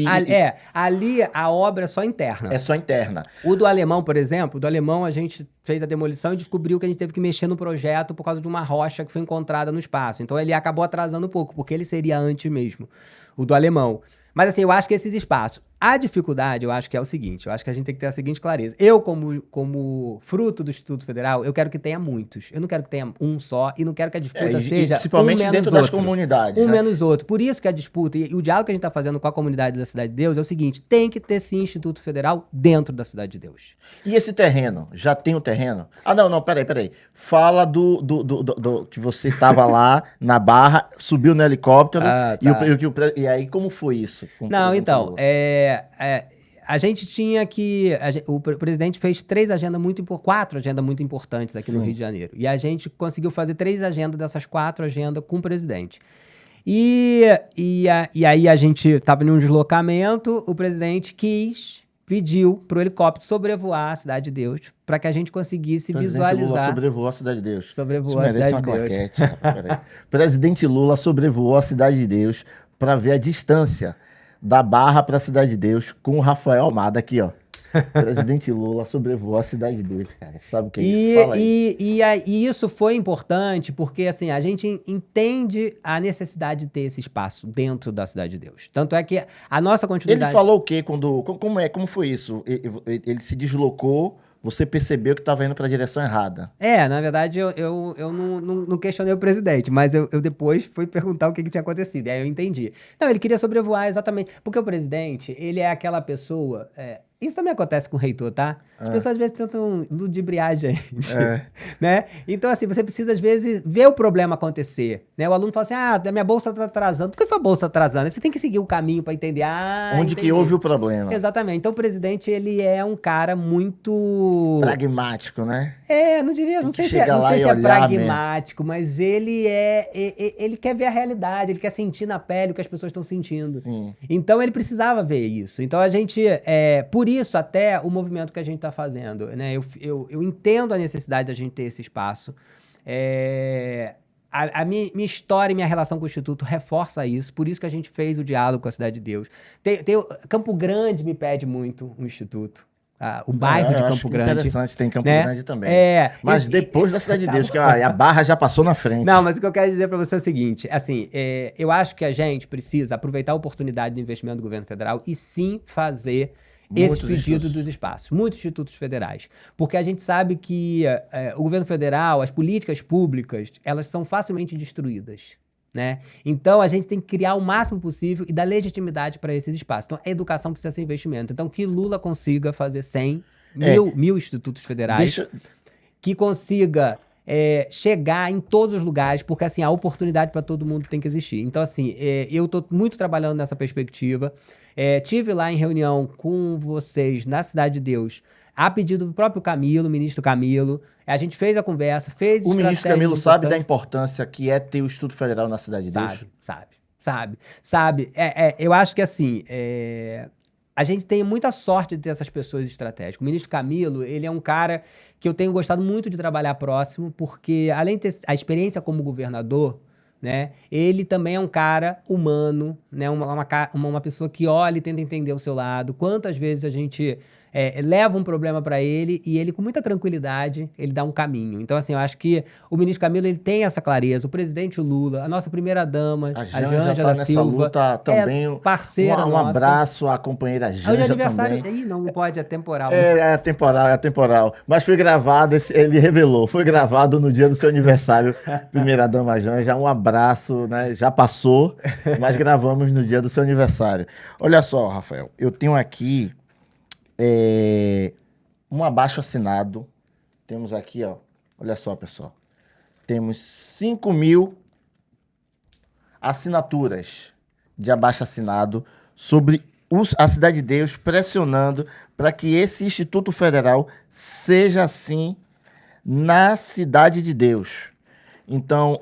ali a obra é só interna. É só interna. O do Alemão, por exemplo, a gente fez a demolição e descobriu que a gente teve que mexer no projeto por causa de uma rocha que foi encontrada no espaço. Então ele acabou atrasando um pouco, porque ele seria antes mesmo, o do Alemão. Mas assim, eu acho que esses espaços... A dificuldade, eu acho que é o seguinte, eu acho que a gente tem que ter a seguinte clareza. Eu, como fruto do Instituto Federal, eu quero que tenha muitos. Eu não quero que tenha um só e não quero que a disputa seja principalmente um dentro das comunidades. Menos outro. Por isso que a disputa e o diálogo que a gente está fazendo com a comunidade da Cidade de Deus é o seguinte, tem que ter sim Instituto Federal dentro da Cidade de Deus. E esse terreno? Já tem o terreno? Não, peraí. Fala do que você estava lá na Barra, subiu no helicóptero e aí como foi isso? Não, então, a gente tinha que... O presidente fez 4 agendas muito importantes aqui no Rio de Janeiro. E a gente conseguiu fazer 3 agendas dessas 4 agendas com o presidente. E aí a gente estava em um deslocamento, o presidente pediu para o helicóptero sobrevoar a Cidade de Deus para que a gente conseguisse visualizar... Lula sobrevoou a Cidade de Deus. Sobrevoou a Cidade de Deus. Claquete, Presidente Lula sobrevoou a Cidade de Deus para ver a distância da Barra para a Cidade de Deus com o Rafael Almada aqui, ó. Presidente Lula sobrevoou a Cidade de Deus, cara. Sabe o que é isso? Fala aí. E isso foi importante porque, assim, a gente entende a necessidade de ter esse espaço dentro da Cidade de Deus. Tanto é que a nossa continuidade... Ele falou o quê? Como foi isso? Ele se deslocou... Você percebeu que estava indo para a direção errada. Na verdade, eu não questionei o presidente, mas eu depois fui perguntar o que tinha acontecido. E aí eu entendi. Não, ele queria sobrevoar exatamente. Porque o presidente, ele é aquela pessoa... Isso também acontece com o reitor, tá? As pessoas às vezes tentam ludibriar a gente, né? Então, assim, você precisa às vezes ver o problema acontecer, né? O aluno fala assim, a minha bolsa tá atrasando. Por que sua bolsa tá atrasando? Você tem que seguir o caminho para entender. Onde que houve o problema. Exatamente. Então, o presidente, ele é um cara muito... pragmático, né? Não sei se é pragmático, mas ele quer ver a realidade, ele quer sentir na pele o que as pessoas estão sentindo. Sim. Então, ele precisava ver isso. Então, a gente... Por isso, até o movimento que a gente está fazendo, né? Eu entendo a necessidade da gente ter esse espaço. A minha história e minha relação com o Instituto reforça isso. Por isso que a gente fez o diálogo com a Cidade de Deus. Campo Grande me pede muito um Instituto. O bairro de Campo Grande. Interessante, tem Campo Grande também. Mas depois da Cidade de Deus, que a Barra já passou na frente. Não, mas o que eu quero dizer para você é o seguinte, assim, eu acho que a gente precisa aproveitar a oportunidade de investimento do governo federal e sim fazer esse pedido dos espaços, muitos institutos federais. Porque a gente sabe que o governo federal, as políticas públicas, elas são facilmente destruídas, né? Então, a gente tem que criar o máximo possível e dar legitimidade para esses espaços. Então, a educação precisa ser investimento. Então, que Lula consiga fazer 100 mil institutos federais, que consiga chegar em todos os lugares, porque assim, a oportunidade para todo mundo tem que existir. Então, assim, eu estou muito trabalhando nessa perspectiva. Tive lá em reunião com vocês na Cidade de Deus, a pedido do próprio Camilo, ministro Camilo. A gente fez a conversa, fez O ministro estratégias Camilo sabe da importantes. importância que é ter o Instituto Federal na Cidade de Deus? Sabe. Eu acho que assim, a gente tem muita sorte de ter essas pessoas estratégicas. O ministro Camilo, ele é um cara que eu tenho gostado muito de trabalhar próximo, porque além de ter a experiência como governador, né, ele também é um cara humano, né, uma pessoa que olha e tenta entender o seu lado. Quantas vezes a gente leva um problema para ele e ele, com muita tranquilidade, ele dá um caminho. Então, assim, eu acho que o ministro Camilo, ele tem essa clareza. O presidente Lula, a nossa primeira-dama, A a Janja Janja tá da nessa Silva, luta também. parceira Um nossa. abraço à companheira Hoje é Janja aniversário. também. Ih, não pode, é temporal. É temporal. Mas foi gravado, ele revelou, foi gravado no dia do seu aniversário, primeira-dama Janja. Um abraço, né? Já passou, mas gravamos no dia do seu aniversário. Olha só, Rafael, eu tenho aqui um abaixo-assinado. Temos aqui, ó. Olha só, pessoal. Temos 5.000 assinaturas de abaixo-assinado sobre a Cidade de Deus, pressionando para que esse Instituto Federal seja assim na Cidade de Deus. Então,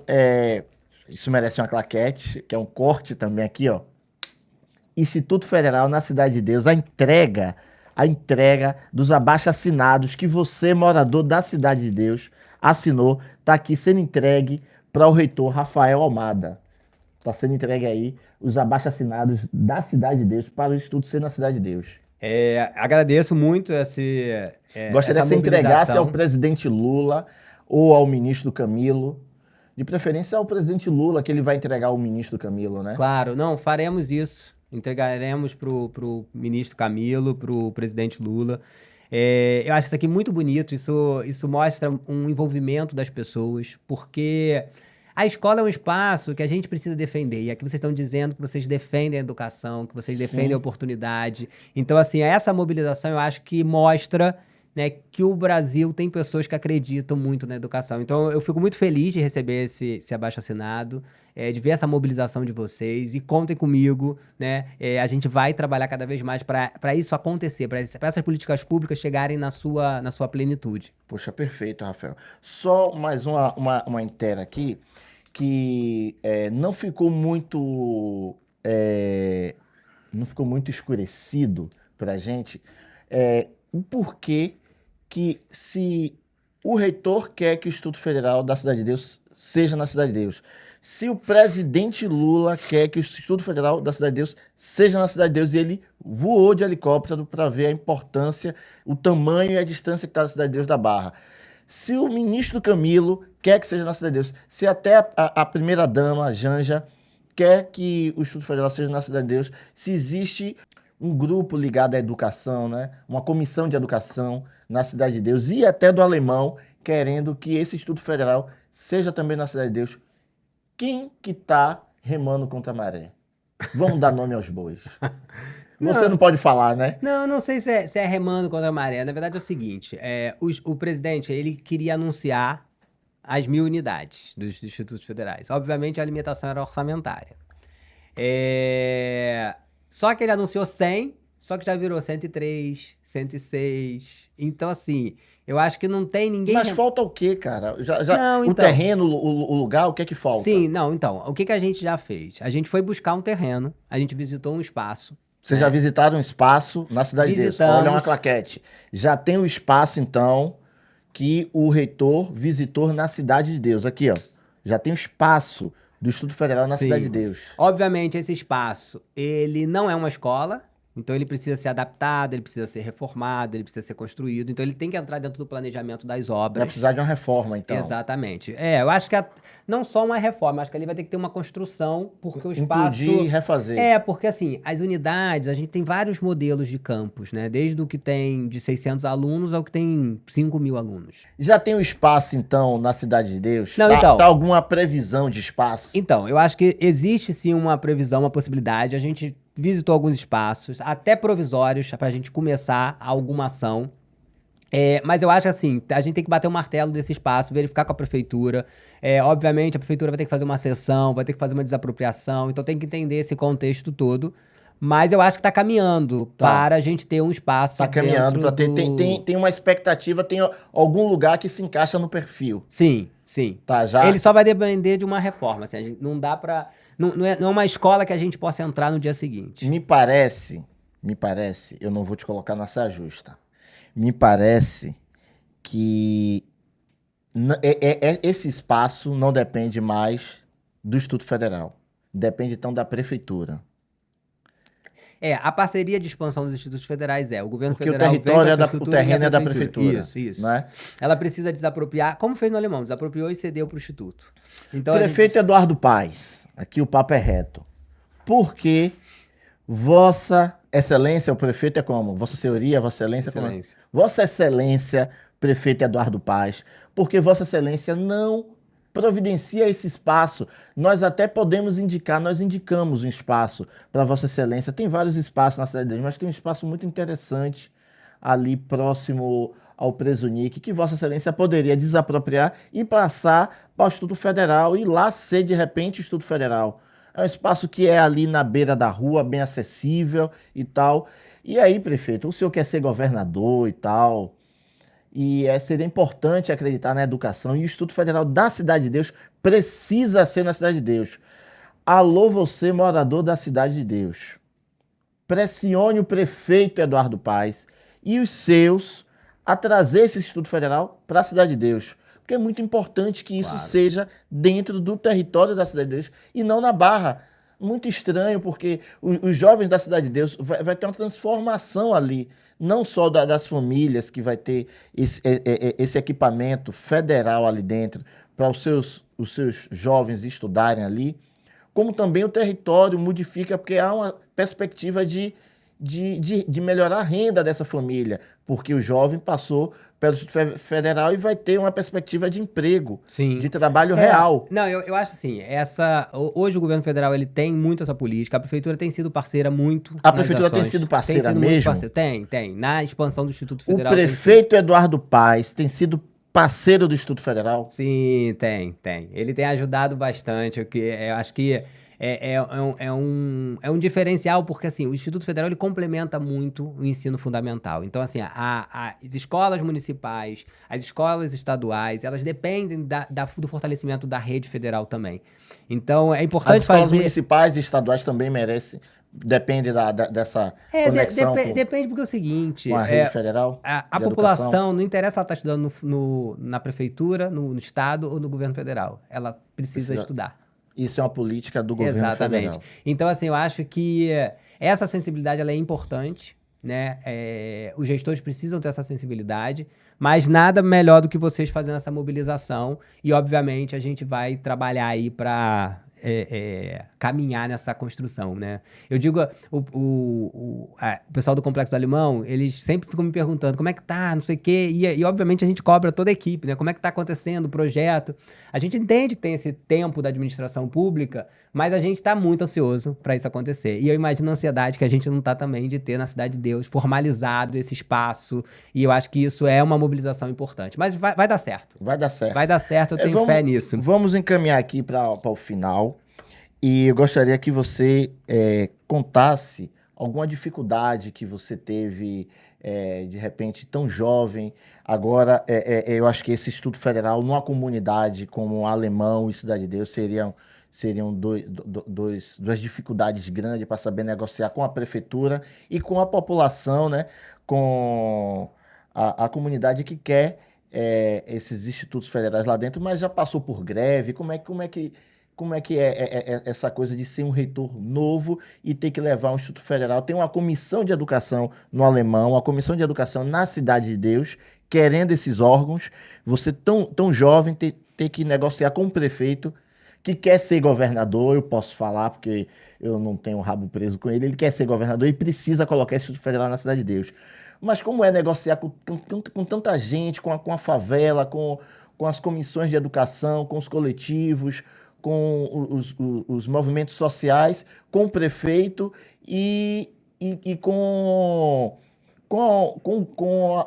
isso merece uma claquete, que é um corte também aqui, ó. Instituto Federal na Cidade de Deus, a entrega dos abaixo-assinados que você, morador da Cidade de Deus, assinou, está aqui sendo entregue para o reitor Rafael Almada. Está sendo entregue aí os abaixo-assinados da Cidade de Deus para o Instituto ser na Cidade de Deus. Agradeço muito Gostaria essa que você entregasse mobilização. ao presidente Lula ou ao ministro Camilo, de preferência ao presidente Lula, que ele vai entregar ao ministro Camilo, né? Claro, não, faremos isso. Entregaremos pro ministro Camilo, pro presidente Lula. Eu acho isso aqui muito bonito, isso mostra um envolvimento das pessoas, porque a escola é um espaço que a gente precisa defender. E aqui vocês estão dizendo que vocês defendem a educação, que vocês defendem a oportunidade. Então, assim, essa mobilização eu acho que mostra, né, que o Brasil tem pessoas que acreditam muito na educação. Então, eu fico muito feliz de receber esse abaixo-assinado, de ver essa mobilização de vocês. E contem comigo, né? A gente vai trabalhar cada vez mais para isso acontecer, para essas políticas públicas chegarem na sua plenitude. Poxa, perfeito, Rafael. Só mais uma inteira aqui, que não ficou muito escurecido para a gente o porquê que, se o reitor quer que o Instituto Federal da Cidade de Deus seja na Cidade de Deus, se o presidente Lula quer que o Instituto Federal da Cidade de Deus seja na Cidade de Deus, e ele voou de helicóptero para ver a importância, o tamanho e a distância que está da Cidade de Deus da Barra. Se o ministro Camilo quer que seja na Cidade de Deus, se até a primeira-dama, a Janja, quer que o Instituto Federal seja na Cidade de Deus, se existe um grupo ligado à educação, né? Uma comissão de educação na Cidade de Deus, e até do Alemão, querendo que esse Instituto Federal seja também na Cidade de Deus, quem que está remando contra a maré? Vamos dar nome aos bois. Você não pode falar, né? Não sei se é remando contra a maré. Na verdade é o seguinte, o presidente, ele queria anunciar as 1.000 unidades dos institutos federais. Obviamente a limitação era orçamentária. Só que ele anunciou 100, só que já virou 103, 106. Então, assim, eu acho que não tem ninguém... Mas falta o quê, cara? Não, o então... terreno, o lugar, o que é que falta? Sim, não, então, o que a gente já fez? A gente foi buscar um terreno, a gente visitou um espaço. Vocês já visitaram um espaço na Cidade de Deus? Olha uma claquete. Já tem o espaço, então, que o reitor visitou na Cidade de Deus. Aqui, ó. Já tem o espaço do Instituto Federal na Cidade de Deus. Obviamente, esse espaço, ele não é uma escola, então ele precisa ser adaptado, ele precisa ser reformado, ele precisa ser construído, então ele tem que entrar dentro do planejamento das obras. Vai precisar de uma reforma, então. Exatamente. Eu acho que não só uma reforma, acho que ali vai ter que ter uma construção, porque o espaço... Incluir e refazer. Porque assim, as unidades, a gente tem vários modelos de campus, né? Desde o que tem de 600 alunos ao que tem 5.000 alunos. Já tem o espaço, então, na Cidade de Deus? Não, então... Tá alguma previsão de espaço? Então, eu acho que existe sim uma previsão, uma possibilidade. A gente visitou alguns espaços, até provisórios, para a gente começar alguma ação. Mas eu acho assim, a gente tem que bater o martelo desse espaço, verificar com a prefeitura. Obviamente, a prefeitura vai ter que fazer uma sessão, vai ter que fazer uma desapropriação, então tem que entender esse contexto todo. Mas eu acho que está caminhando Tá. para a gente ter um espaço Tá caminhando dentro para ter. do. Tem uma expectativa, tem algum lugar que se encaixa no perfil. Sim, sim. Tá, Ele já. só vai depender de uma reforma. Assim, não dá para. Não é uma escola que a gente possa entrar no dia seguinte. Me parece, eu não vou te colocar na saia justa. Me parece que esse espaço não depende mais do Instituto Federal. Depende então da prefeitura. A parceria de expansão dos institutos federais o governo Porque o federal vem com a território o infraestrutura e a terreno é da prefeitura. prefeitura. Isso. Né? Ela precisa desapropriar, como fez no Alemão, desapropriou e cedeu para o instituto. Então, Prefeito Eduardo Paes, aqui o papo é reto. Por que Vossa Excelência, o prefeito é como? Vossa Senhoria, Vossa Excelência, Excelência. como é? Vossa Excelência, prefeito Eduardo Paes, porque Vossa Excelência não providencia esse espaço. Nós até podemos indicar, nós indicamos um espaço para Vossa Excelência. Tem vários espaços na cidade de Deus, mas tem um espaço muito interessante ali próximo ao Presunic, que Vossa Excelência poderia desapropriar e passar para o Instituto Federal e lá ser de repente o Instituto Federal. É um espaço que é ali na beira da rua, bem acessível e tal. E aí, prefeito, o senhor quer ser governador e tal, e seria importante acreditar na educação, e o Instituto Federal da Cidade de Deus precisa ser na Cidade de Deus. Alô, você, morador da Cidade de Deus. Pressione o prefeito Eduardo Paes e os seus a trazer esse Instituto Federal para a Cidade de Deus. Porque é muito importante que isso seja dentro do território da Cidade de Deus e não na Barra. Muito estranho, porque os jovens da Cidade de Deus vai ter uma transformação ali, não só das famílias que vai ter esse equipamento federal ali dentro para os seus jovens estudarem ali, como também o território modifica, porque há uma perspectiva de melhorar a renda dessa família, porque o jovem passou pelo Instituto Federal e vai ter uma perspectiva de emprego, Sim. de trabalho real. Não, eu acho assim, hoje o governo federal ele tem muito essa política, a prefeitura tem sido parceira muito A nas prefeitura tem ações. sido parceira muito mesmo? parceira. Tem. Na expansão do Instituto O Federal tem sido. prefeito Eduardo Paes tem sido parceiro do Instituto Federal? Sim, tem. Ele tem ajudado bastante, eu acho que é um diferencial, porque assim, o Instituto Federal ele complementa muito o ensino fundamental. Então, assim, as escolas municipais, as escolas estaduais, elas dependem do fortalecimento da rede federal também. Então, é importante As escolas fazer. municipais e estaduais também merecem, depende dessa conexão Depende porque é o seguinte, com a rede federal a de população, educação. não interessa ela estar estudando na prefeitura, no estado ou no governo federal. Ela precisa estudar. Isso é uma política do governo Exatamente. federal. Então, assim, eu acho que essa sensibilidade ela é importante, né? Os gestores precisam ter essa sensibilidade, mas nada melhor do que vocês fazendo essa mobilização. E, obviamente, a gente vai trabalhar aí para caminhar nessa construção, né? Eu digo, o pessoal do Complexo do Alemão, eles sempre ficam me perguntando como é que tá, não sei o quê, e obviamente a gente cobra toda a equipe, né? Como é que tá acontecendo o projeto? A gente entende que tem esse tempo da administração pública, mas a gente tá muito ansioso para isso acontecer. E eu imagino a ansiedade que a gente não tá também de ter na Cidade de Deus formalizado esse espaço, e eu acho que isso é uma mobilização importante. Mas vai dar certo. Vai dar certo. Vai dar certo, eu tenho fé nisso. Vamos encaminhar aqui para o final. E eu gostaria que você contasse alguma dificuldade que você teve, de repente, tão jovem. Agora, eu acho que esse Instituto Federal, numa comunidade como Alemão e Cidade de Deus, seriam duas dificuldades grandes para saber negociar com a prefeitura e com a população, né? Com a comunidade que quer esses institutos federais lá dentro, mas já passou por greve. Como é que é essa coisa de ser um reitor novo e ter que levar um Instituto Federal? Tem uma comissão de educação no Alemão, uma comissão de educação na Cidade de Deus, querendo esses órgãos. Você tão jovem ter que negociar com o prefeito que quer ser governador, eu posso falar porque eu não tenho o rabo preso com ele quer ser governador e precisa colocar esse Instituto Federal na Cidade de Deus. Mas como é negociar com tanta gente, com a favela, com as comissões de educação, com os coletivos, com os movimentos sociais, com o prefeito e com com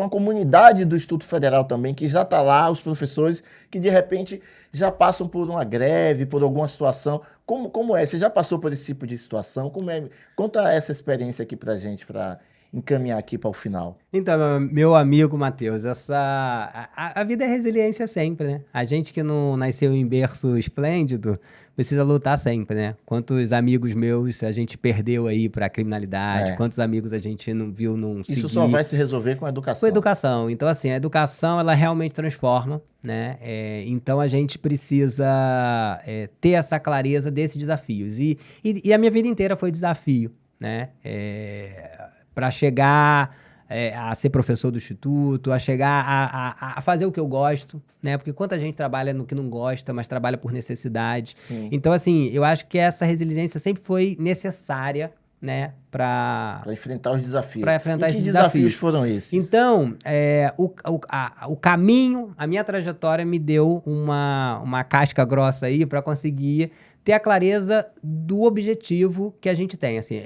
a comunidade do Instituto Federal também, que já está lá, os professores que de repente já passam por uma greve, por alguma situação. Como é? Você já passou por esse tipo de situação? Como é? Conta essa experiência aqui para a gente, para encaminhar aqui para o final. Então, meu amigo Matheus, a vida é resiliência sempre, né? A gente que não nasceu em berço esplêndido precisa lutar sempre, né? Quantos amigos meus a gente perdeu aí para a criminalidade, É. quantos amigos a gente não viu, não Isso seguir. só vai se resolver com a educação. Com educação. Então, assim, a educação, ela realmente transforma, né? Então, a gente precisa ter essa clareza desses desafios. E a minha vida inteira foi desafio, né? Para chegar a ser professor do instituto, a chegar a fazer o que eu gosto, né? Porque quanta gente trabalha no que não gosta, mas trabalha por necessidade. Sim. Então, assim, eu acho que essa resiliência sempre foi necessária, né? Para enfrentar os desafios. Para enfrentar e esses que desafios foram esses? Então, o caminho, a minha trajetória me deu uma casca grossa aí para conseguir ter a clareza do objetivo que a gente tem. Assim,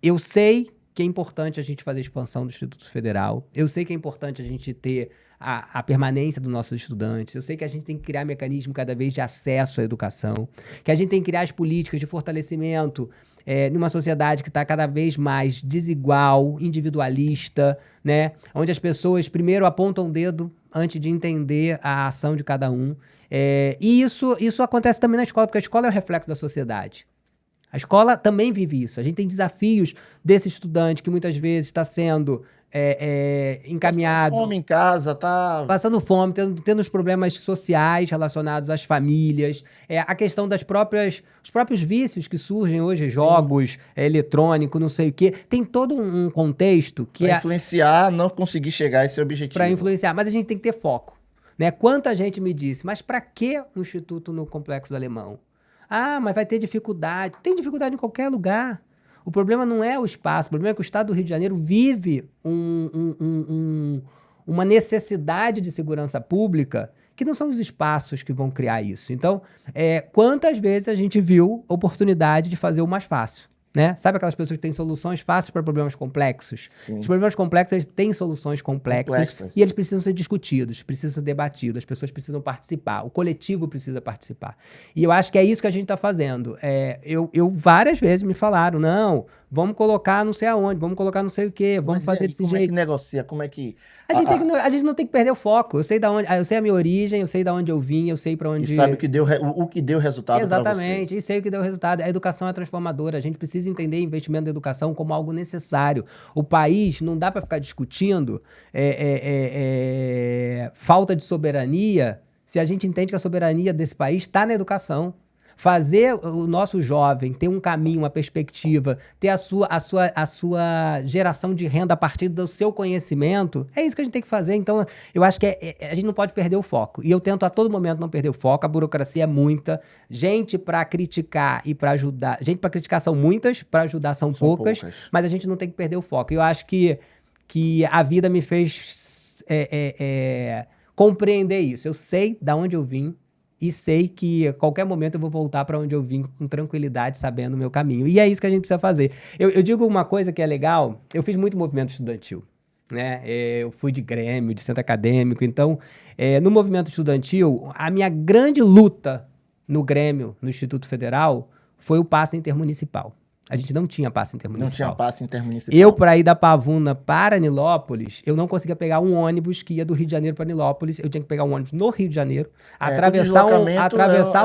eu sei que é importante a gente fazer a expansão do Instituto Federal, eu sei que é importante a gente ter a permanência dos nossos estudantes, eu sei que a gente tem que criar mecanismo cada vez de acesso à educação, que a gente tem que criar as políticas de fortalecimento numa sociedade que está cada vez mais desigual, individualista, né? Onde as pessoas primeiro apontam o dedo antes de entender a ação de cada um. E isso acontece também na escola, porque a escola é o reflexo da sociedade. A escola também vive isso. A gente tem desafios desse estudante que muitas vezes está sendo encaminhado. Passando fome em casa, tá? Passando fome, tendo os problemas sociais relacionados às famílias, a questão os próprios vícios que surgem hoje, jogos, eletrônico, não sei o quê. Tem todo um contexto que Para influenciar, não conseguir chegar a esse objetivo. Para influenciar, mas a gente tem que ter foco, né? Quanta gente me disse, mas para que um instituto no Complexo do Alemão? Ah, mas vai ter dificuldade. Tem dificuldade em qualquer lugar. O problema não é o espaço, o problema é que o Estado do Rio de Janeiro vive uma necessidade de segurança pública que não são os espaços que vão criar isso. Então, quantas vezes a gente viu oportunidade de fazer o mais fácil? Né? Sabe aquelas pessoas que têm soluções fáceis para problemas complexos? Sim. Os problemas complexos, eles têm soluções complexas e eles precisam ser discutidos, precisam ser debatidos, as pessoas precisam participar, o coletivo precisa participar. E eu acho que é isso que a gente está fazendo. Eu várias vezes me falaram, não, vamos colocar não sei aonde, vamos colocar não sei o quê, vamos fazer desse jeito. Como é que negocia? Como é que... A gente não tem que perder o foco. Eu sei eu sei a minha origem, eu sei de onde eu vim, eu sei para onde... E sabe o que deu resultado para você. Exatamente, e sei o que deu resultado. A educação é transformadora. A gente precisa entender investimento na educação como algo necessário. O país não dá para ficar discutindo falta de soberania se a gente entende que a soberania desse país está na educação. Fazer o nosso jovem ter um caminho, uma perspectiva, ter a sua geração de renda a partir do seu conhecimento, é isso que a gente tem que fazer. Então, eu acho que a gente não pode perder o foco. E eu tento a todo momento não perder o foco. A burocracia é muita. Gente para criticar e para ajudar. Gente para criticar são muitas, para ajudar são poucas. Mas a gente não tem que perder o foco. Eu acho que a vida me fez compreender isso. Eu sei de onde eu vim. E sei que a qualquer momento eu vou voltar para onde eu vim com tranquilidade, sabendo o meu caminho. E é isso que a gente precisa fazer. Eu digo uma coisa que é legal, eu fiz muito movimento estudantil, né? Eu fui de grêmio, de centro acadêmico. Então, no movimento estudantil, a minha grande luta no grêmio, no Instituto Federal, foi o passe intermunicipal. A gente não tinha passe intermunicipal. Não tinha passe intermunicipal. Eu, para ir da Pavuna para Nilópolis, eu não conseguia pegar um ônibus que ia do Rio de Janeiro para Nilópolis. Eu tinha que pegar um ônibus no Rio de Janeiro, atravessar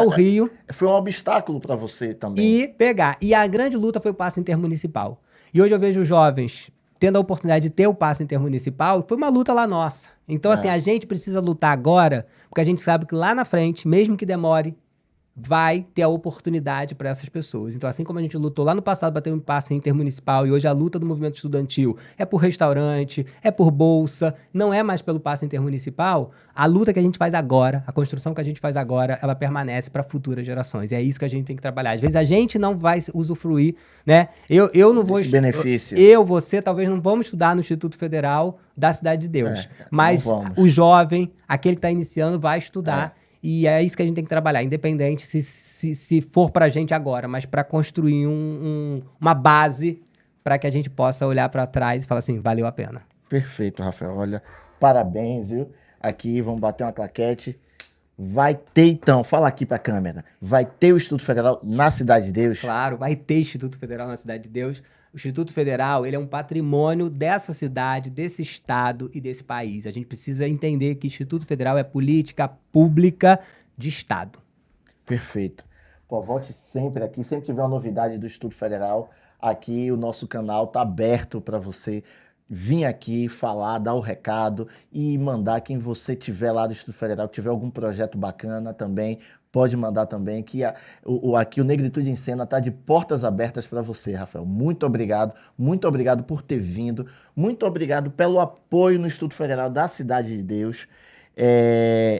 o Rio. Foi um obstáculo para você também. E pegar. E a grande luta foi o passe intermunicipal. E hoje eu vejo jovens tendo a oportunidade de ter o passe intermunicipal. Foi uma luta lá nossa. Então, assim, a gente precisa lutar agora, porque a gente sabe que lá na frente, mesmo que demore, vai ter a oportunidade para essas pessoas. Então, assim como a gente lutou lá no passado para ter um passe intermunicipal e hoje a luta do movimento estudantil é por restaurante, é por bolsa, não é mais pelo passe intermunicipal, a luta que a gente faz agora, a construção que a gente faz agora, ela permanece para futuras gerações. E é isso que a gente tem que trabalhar. Às vezes a gente não vai usufruir, né? Eu não vou... Esse benefício. Você, talvez não vamos estudar no Instituto Federal da Cidade de Deus. Mas o jovem, aquele que está iniciando, vai estudar. E é isso que a gente tem que trabalhar, independente se for pra gente agora, mas para construir uma base para que a gente possa olhar para trás e falar assim, valeu a pena. Perfeito, Rafael. Olha, parabéns, viu? Aqui, vamos bater uma claquete. Vai ter, então, fala aqui para a câmera, vai ter o Instituto Federal na Cidade de Deus? Claro, vai ter Instituto Federal na Cidade de Deus. O Instituto Federal, ele é um patrimônio dessa cidade, desse estado e desse país. A gente precisa entender que Instituto Federal é política pública de estado. Perfeito. Pô, volte sempre aqui, sempre tiver uma novidade do Instituto Federal, aqui o nosso canal tá aberto para você vir aqui falar, dar o recado e mandar quem você tiver lá do Instituto Federal, que tiver algum projeto bacana também, pode mandar também, que aqui o Negritude em Cena tá de portas abertas para você, Rafael. Muito obrigado por ter vindo, muito obrigado pelo apoio no Instituto Federal da Cidade de Deus.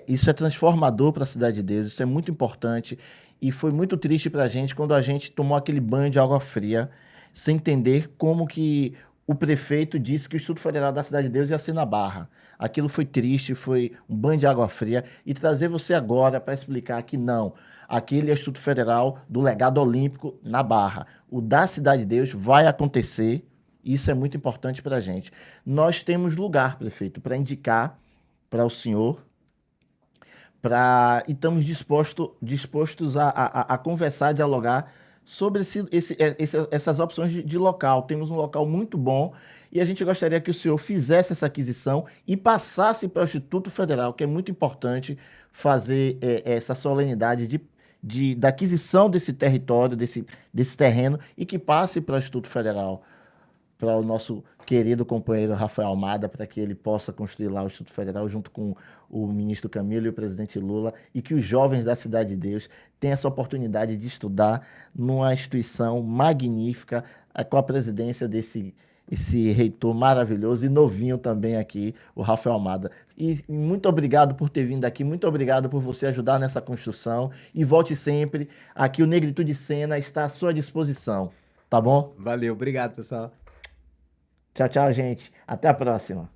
Isso é transformador para a Cidade de Deus, isso é muito importante e foi muito triste para a gente quando a gente tomou aquele banho de água fria sem entender como que o prefeito disse que o Instituto Federal da Cidade de Deus ia ser na Barra. Aquilo foi triste, foi um banho de água fria e trazer você agora para explicar que não, aquele é o Instituto Federal do Legado Olímpico na Barra. O da Cidade de Deus vai acontecer, isso é muito importante para a gente. Nós temos lugar, prefeito, para indicar para o senhor, e estamos dispostos a conversar, dialogar sobre essas opções de local. Temos um local muito bom e a gente gostaria que o senhor fizesse essa aquisição e passasse para o Instituto Federal, que é muito importante fazer essa solenidade da aquisição desse território, desse terreno, e que passe para o Instituto Federal, para o nosso querido companheiro Rafael Almada, para que ele possa construir lá o Instituto Federal junto com o ministro Camilo e o presidente Lula, e que os jovens da Cidade de Deus tenham essa oportunidade de estudar numa instituição magnífica, com a presidência esse reitor maravilhoso e novinho também aqui, o Rafael Almada. E muito obrigado por ter vindo aqui, muito obrigado por você ajudar nessa construção, e volte sempre. Aqui o Negritude Cena está à sua disposição, tá bom? Valeu, obrigado, pessoal. Tchau, tchau, gente. Até a próxima.